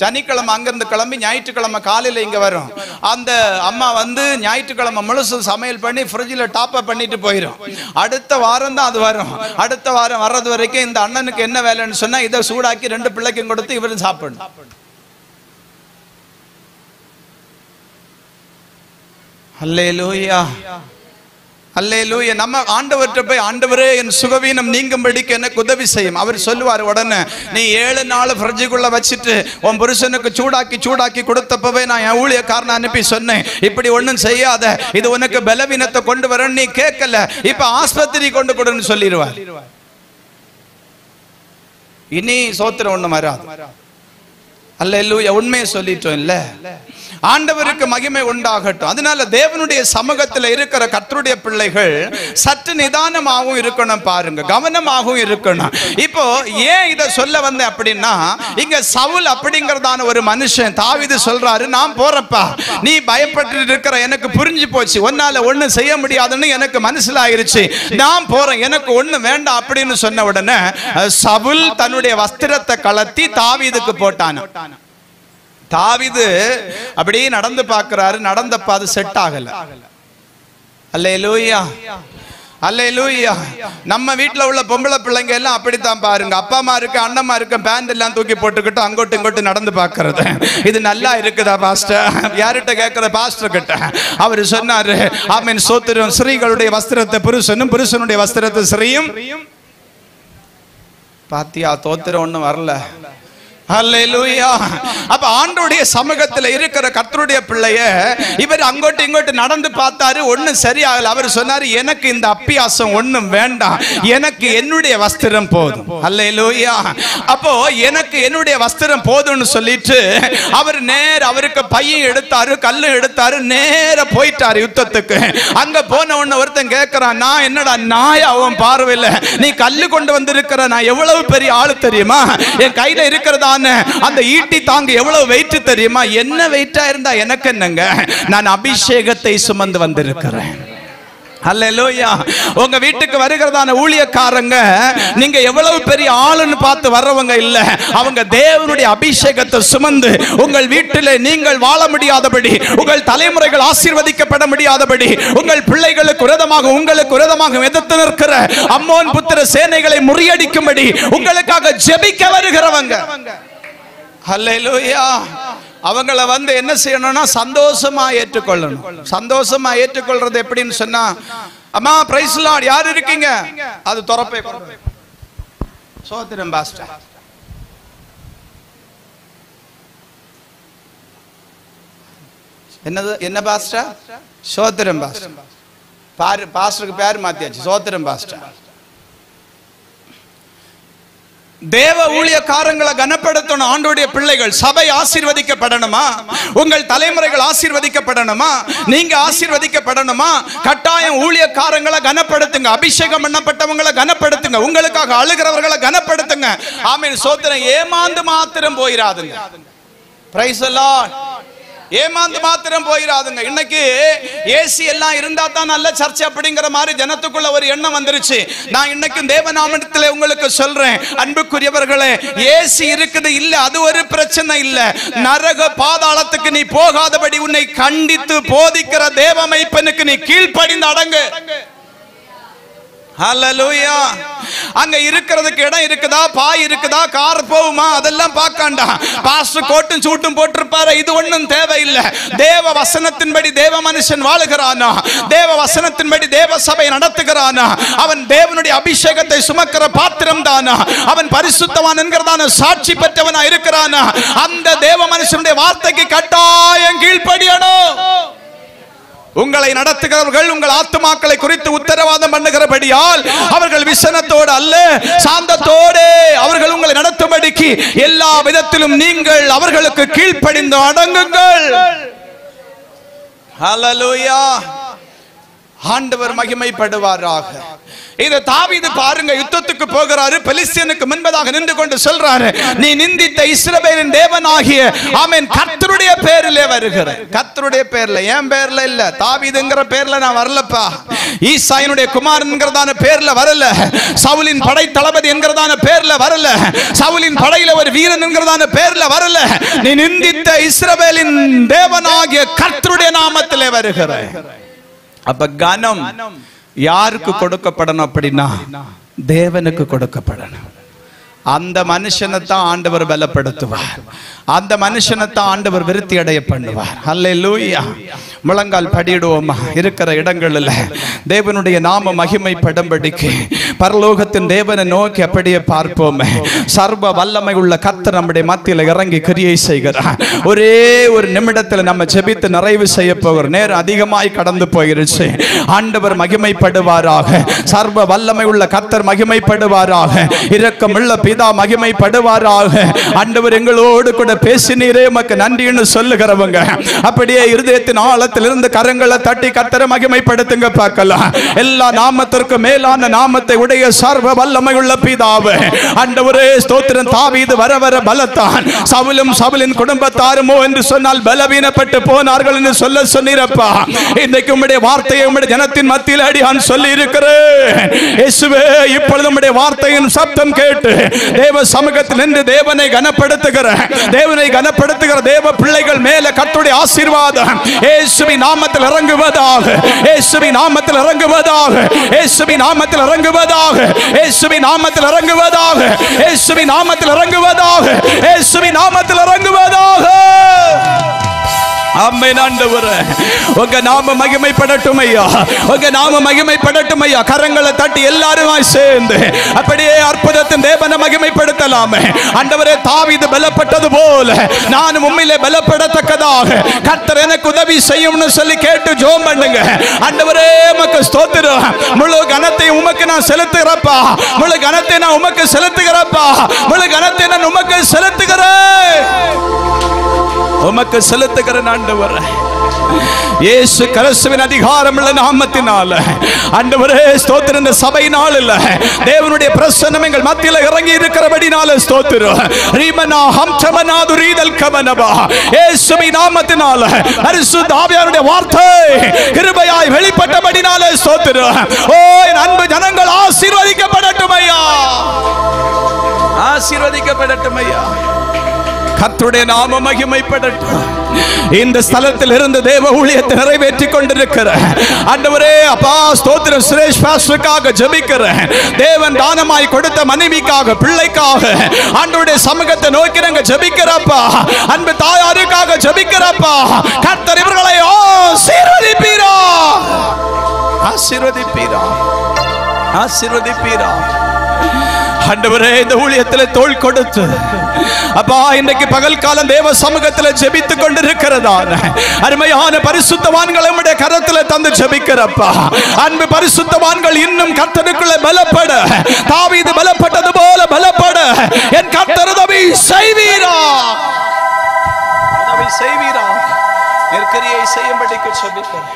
சனிக்கிழமை அங்கிருந்து கிளம்பி ஞாயிற்றுக்கிழமை காலையில இங்க வரும். அந்த அம்மா வந்து ஞாயிற்றுக்கிழமை முழுசு சமையல் பண்ணி ஃப்ரிட்ஜில் டாப் அப் பண்ணிட்டு போயிடும். அடுத்த வாரம் தான் அது வரும். அடுத்த வாரம் வர்றது வரைக்கும் இந்த அண்ணனுக்கு என்ன வேலைன்னு சொன்னா இதை சூடாக்கி 2 பிள்ளைக்கும் கொடுத்து இவரும் சாப்பிடணும். அல்லேலூயா, அல்லேலூயா. நம்ம ஆண்டவர்கிட்ட போய், ஆண்டவரே என் சுகவீனம் நீங்கும்படிக்கு எனக்கு உதவி செய்யும். அவர் சொல்லுவார் உடனே, நீ 7 நாள் ஃப்ரிட்ஜுக்குள்ள வச்சுட்டு உன் புருஷனுக்கு சூடாக்கி கொடுத்தப்பவே நான் என் ஊழியக்காரனை அனுப்பி சொன்னேன், இப்படி ஒன்றும் செய்யாத, இது உனக்கு பலவீனத்தை கொண்டு வர, நீ கேட்கல, இப்ப ஆஸ்பத்திரி கொண்டு கொடுன்னு சொல்லிடுவார். இனி சோத்திரம் ஒண்ணு வராது. அல்லேலூயா. உண்மையை சொல்லிட்டோம் இல்ல? ஆண்டவருக்கு மகிமை உண்டாகட்டும். அதனால தேவனுடைய சமூகத்தில் இருக்கிற கர்த்தருடைய பிள்ளைகள் சற்று நிதானமாகவும் இருக்கணும். பாருங்க, கவனமாகவும் இருக்கணும். இப்போ ஏன் இதை சொல்ல வந்தேன் அப்படின்னா, இங்க சவுல் அப்படிங்கிறதான ஒரு மனுஷன், தாவீது சொல்றாரு, நான் போறப்பா, நீ பயப்பட்டு இருக்கிற எனக்கு புரிஞ்சு போச்சு, உன்னால ஒண்ணு செய்ய முடியாதுன்னு எனக்கு மனசிலாயிருச்சு, நான் போறேன், எனக்கு ஒண்ணு வேண்டாம் அப்படின்னு சொன்ன உடனே சவுல் தன்னுடைய வஸ்திரத்தை கலத்தி தாவீதுக்கு போட்டான். தாவீது அப்படியே நடந்து பார்க்கிறாரு, நடந்தப்ப அது செட் ஆகல. அல்லேலூயா. அல்லேலூயா. நம்ம வீட்டில் உள்ள பொம்பளை பிள்ளைங்க எல்லாம் அப்படித்தான் பாருங்க. அப்பா அம்மா இருக்கு, அண்ணம்மா இருக்கு, பேண்ட் எல்லாம் தூக்கி போட்டுக்கிட்டு அங்கோட்டு இங்கோட்டு நடந்து பார்க்கறது. இது நல்லா இருக்குதா பாஸ்டர்? யார்கிட்ட கேட்கிற? பாஸ்டர் கிட்ட. அவர் சொன்னாரு, ஆமென் ஸ்தோத்திரம், ஸ்திரீகளுடைய வஸ்திரத்தை புருஷனும், புருஷனுடைய வஸ்திரத்தை ஸ்திரீயும். பாத்தியா, தோத்திரம் ஒண்ணும் வரல. அல்லேலூயா. அப்ப ஆண்டவருடைய சமூகத்தில் இருக்கிற கர்த்தருடைய பிள்ளைய இவர் அங்கோட்டு இங்கோட்டு நடந்து பார்த்தாரு, ஒண்ணும் சரியாகல. அவர் சொன்னாரு, எனக்கு இந்த அப்பியாசம் ஒண்ணும் வேண்டாம், எனக்கு என்னுடைய வஸ்திரம் போதும். அல்லேலூயா. அப்போ எனக்கு என்னுடைய வஸ்திரம் போதும்னு சொல்லிட்டு அவர் அவருக்கு பையன் எடுத்தாரு, கல்லு எடுத்தாரு, நேர போயிட்டாரு யுத்தத்துக்கு. அங்க போன உடனே ஒருத்தன் கேட்கிறான், நான் என்னடா நாயா உன் பார்வையில நீ கல்லு கொண்டு வந்திருக்கிற? நான் எவ்வளவு பெரிய ஆளு தெரியுமா? என் கையில இருக்கிறதா அந்த ஈட்டி தாங்க எவ்வளவு வெயிட் தெரியுமா? என்ன வெயிட்டா இருந்தா எனக்கு என்னங்க? நான் அபிஷேகத்தை சுமந்து வந்திருக்கிறேன். அல்லேலூயா. உங்க வீட்டுக்கு வருகிறதான ஊழியக்காரங்க நீங்க எவ்வளவு பெரிய ஆளுன்னு பார்த்து வர்றவங்க இல்ல, அவங்க தேவனுடைய அபிஷேகத்தை சுமந்து உங்கள் வீட்டிலே நீங்கள் வாழ முடியாதபடி, உங்கள் தலைமுறைகள் ஆசீர்வதிக்கப்பட முடியாதபடி, உங்கள் பிள்ளைகளுக்கு விரோதமாக உங்களுக்கு விரோதமாக எதிர்த்து நிற்கிற அம்மோன் புத்திர சேனைகளை முறியடிக்கும்படி உங்களுக்காக ஜெபிக்க வருகிறவங்க. அல்லேலூயா. அவங்கள என்ன செய்யணும்னா சந்தோஷமா ஏற்றுக்கொள்ளணும். சந்தோஷமா ஏற்றுக்கொள்றது எப்படின்னு சொன்னா, அம்மா பிரைஸ் லார்ட், யார் இருக்கீங்க? அது தொரப்பே சோத்திரம் பாஸ்டர். என்னது? என்ன பாஸ்டர்? சோத்திரம் பாஸ்டர். பாரு, பாஸ்டருக்கு பேர் மாத்தியாச்சு, சோத்திரம் பாஸ்டர். தேவ ஊழியக்காரங்களை கனப்படுத்தணும். ஆண்டவருடைய பிள்ளைகள் சபை ஆசீர்வதிக்கப்படணுமா? உங்கள் தலைமுறைகள் ஆசீர்வதிக்கப்படணுமா? நீங்க ஆசீர்வதிக்கப்படணுமா? கட்டாயம் ஊழியக்காரங்களை கனப்படுத்துங்க, அபிஷேகம் பண்ணப்பட்டவங்களை கனப்படுத்துங்க, உங்களுக்காக அழுகிறவர்களை கனப்படுத்துங்க. ஆமென் ஸ்தோத்திரம். ஏமாந்து மாத்திரம் போயிராதுங்க. Praise the Lord. ஏமாந்து மாத்திரம் போயிராதுங்க. இன்னைக்கு ஏசி எல்லாம் இருந்தா தான் நல்ல சர்ச்சை அப்படிங்கிற மாதிரி ஜனத்துக்குள்ள ஒரு எண்ணம் வந்துருச்சு. நான் இன்னைக்கு தேவநாமத்திலே உங்களுக்கு சொல்றேன், அன்புக்குரியவர்களே, ஏசி இருக்குது இல்ல, அது ஒரு பிரச்சனை இல்ல. நரக பாதாளத்துக்கு நீ போகாதபடி உன்னை கண்டித்து போதிக்கிற தேவமைப்பனுக்கு நீ கீழ்ப்படிந்து அடங்கு. ஹல்லேலூயா. அங்க இருக்கிறதுக்கு இடம் இருக்குதா, பாய் இருக்குதா, கார் போகுமா, அதெல்லாம் பார்க்காண்டா. பாஸ்டர் கோட்டும் சூட்டும் போட்டிருப்பாரு, இது ஒண்ணும் தேவையில்லை. தேவ வசனத்தின்படி தேவ மனுஷன் வாழுகிறானா, தேவ வசனத்தின்படி தேவ சபை நடத்துகிறானா, அவன் தேவனுடைய அபிஷேகத்தை சுமக்கிற பாத்திரம் தானா, அவன் பரிசுத்தவான் என்கிறதான சாட்சி பெற்றவனா இருக்கிறானா, அந்த தேவ மனுஷனுடைய வார்த்தைக்கு கட்டாயம் கீழ்ப்படியணும். உங்களை நடத்துகிறவர்கள் உங்கள் ஆத்துமாக்களை குறித்து உத்தரவாதம் பண்ணுகிறபடியால் அவர்கள் விசனத்தோடு அல்ல, சாந்தத்தோடு அவர்கள் உங்களை நடத்தும்படிக்கு எல்லா விதத்திலும் நீங்கள் அவர்களுக்கு கீழ்ப்படிந்து அடங்குங்கள். ஹல்லேலூயா. ஆண்டவர் மகிமைப்படுவாராக. இத தாவீது பாருங்க, யுத்தத்துக்கு போகிறாரு, பெலிஸ்தியனுக்கு முன்பதாக நின்று கொண்டு சொல்றாரு, நீ நிந்தித்த இஸ்ரவேலின் தேவனாகிய ஆமென் கர்த்தருடைய பேரிலே வருகிறேன். கர்த்தருடைய பேர்ல, என் பேர்ல இல்ல, தாவீதுங்கிற பேர்ல நான் வரலப்பா, ஈசாயினுடைய குமாரன்கிறதான பேர்ல வரல, சவுலின் படை தளபதி என்கிறதான பேர்ல வரல, சவுலின் படையில ஒரு வீரன் என்கிறதான பேர்ல வரல, நீ நிந்தித்த இஸ்ரவேலின் தேவனாகிய கர்த்தருடைய நாமத்திலே வருகிறேன். அப்ப கனம் யாருக்கு கொடுக்கப்படணும் அப்படின்னா தேவனுக்கு கொடுக்கப்படணும். அந்த மனுஷனை தான் ஆண்டவர் பலப்படுத்துவார், அந்த மனுஷனை தான் ஆண்டவர் விருத்தி அடைய பண்ணுவார். அல்லேலூயா. முழங்கால் படியிடுவோமா? இருக்கிற இடங்களில் தேவனுடைய நாம மகிமைப்படும்படிக்கு பரலோகத்தின் தேவனை நோக்கி அப்படியே பார்ப்போமே. சர்வ வல்லமை உள்ள கர்த்தர் நம்முடைய மத்தியில் இறங்கி கிரியை செய்கிறார். ஒரே ஒரு நிமிடத்தில் நம்ம ஜெபித்து நிறைவு செய்ய போகிறோம். நேரம் அதிகமாய் கடந்து போயிருச்சு. ஆண்டவர் மகிமைப்படுவாராக, சர்வ வல்லமை உள்ள கர்த்தர் மகிமைப்படுவாராக, இரக்கமுள்ள பிதா மகிமைப்படுவாராக. ஆண்டவர் எங்களோடு கூட பேசினீரே, உமக்கு நன்றின்னு சொல்லுகிறவங்க அப்படியே இருதயத்தின் ஆழத்திலிருந்து கரங்களை தட்டி கர்த்தரை மகிமைப்படுத்துங்க பார்க்கலாம். எல்லா நாமத்திற்கும் மேலான நாமத்தை உடைய சர்வ வல்லமை உள்ள பிதாவே, ஆண்டவரே ஸ்தோத்திரம். தாவீது வர வர பலத்தான், சவுலும் சவுலின் குடும்பத்தாருமோ என்று சொன்னால் பலவீனப்பட்டு போனார்கள் என்று சொல்ல சொன்னீரப்பா. இன்றைக்கு உம்முடைய வார்த்தையை உம்முடைய ஜனத்தின் மத்தியில் அடியான் சொல்லி இருக்கிறேன். இயேசுவே, இப்பொழுது உம்முடைய வார்த்தையின் சப்தம் கேட்டு தேவ சமூகத்தில் நின்று தேவனை கனப்படுத்துகிற தேவ பிள்ளைகள் மேல கர்த்தருடைய ஆசீர்வாதம் இயேசுவின் நாமத்தில் இறங்குவதாக, இயேசுவின் நாமத்தில் இறங்குவதாக, இயேசுவின் நாமத்தில் இறங்குவதாக, இயேசுவின் நாமத்தில் இறங்குவதாக, இயேசுவின் நாமத்தில் இறங்குவதாக, இயேசுவின் நாமத்தில் இறங்குவதாக. ஆமென். ஆண்டவரே உங்க நாம மகிமைப்படட்டும் ஐயா, உங்க நாம மகிமைப்படட்டும் ஐயா. கரங்களை தட்டி எல்லாரும் சேர்ந்து அப்படியே அற்புதத்தின் தேவனை மகிமைப்படுத்தலாமே. ஆண்டவரே தாவீது பலப்பட்டது போல நான் உம்மிலே பலப்படத்தக்கதாக கர்த்தர் எனக்கு உதவி செய்யும்னு சொல்லி கேட்டு ஜெபம் பண்ணுங்க. ஆண்டவரே உமக்கு ஸ்தோத்திரம். முழு கனத்தை உமக்கு நான் செலுத்துகிறப்பா, முழு கனத்தை நான் உமக்கு செலுத்துகிறப்பா, முழு கனத்தை நான் உமக்கு செலுத்துகிறேன், உமக்கு செலுத்துகிறேன். ஆண்டவரே இயேசு கிறிஸ்துவின் அதிகாரமுள்ள நாமத்தினால ஆண்டவரே ஸ்தோத்திரம். இந்த சபையினால் இல்ல, தேவனுடைய பிரசன்னம் எங்கள் மத்தியில் இறங்கி இருக்கிறபடினால ஸ்தோத்திரம். ரீமனா ஹம்சமனா துரீதல் கமனபா இயேசுவின் நாமத்தினால பரிசுத்த ஆவியானவருடைய வார்த்தை கிருபையாய் வெளிப்பட்டபடினால ஸ்தோத்திரம். ஓ என் அன்பு ஜனங்கள் ஆசீர்வதிக்கப்படட்டும் ஐயா, ஆசீர்வதிக்கப்படட்டும் ஐயா. கர்த்தருடைய நாமம் மகிமைப்படட்டும். இந்த ஸ்தலத்தில் இருந்து தேவ ஊழியத்தை நிறைவேற்றிக் கொண்டிருக்கிற ஆண்டவரே அப்பா ஸ்தோத்திரம். சுரேஷ் பாஸ்டருக்காக ஜெபிக்கிறேன். தேவன் தானமாய் கொடுத்த மனைவிக்காக, பிள்ளைக்காக ஆண்டவருடைய சமூகத்தை நோக்கி நாங்க ஜெபிக்கிறப்பா. அன்பு தாயாருக்காக ஜெபிக்கிறப்பா. கர்த்தர் இவர்களை ஆசீர்வதிப்பீரா, ஆசீர்வதிப்பீரா, ஆசீர்வதிப்பீரா. ஆண்டவரே இந்த ஊழியத்தில் தோள் கொடுத்து அப்பா இன்றைக்கு பகல் காலம் தேவ சமூகத்தில் ஜெபித்துக் கொண்டிருக்கிறதா அருமையான பரிசுத்தவான்களை உம்முடைய கரத்தில் தந்து ஜெபிக்கிறப்பா. அன்பு பரிசுத்தவான்கள் இன்னும் கர்த்தருக்குள்ளே பலப்பட, தாவீது பலப்பட்டது போல பலப்பட என் கர்த்தர் உதவி செய்வீரா, உதவி செய்வீரா. நெருக்கடியை செய்யும்படிக்கு ஜெபிக்கிறேன்.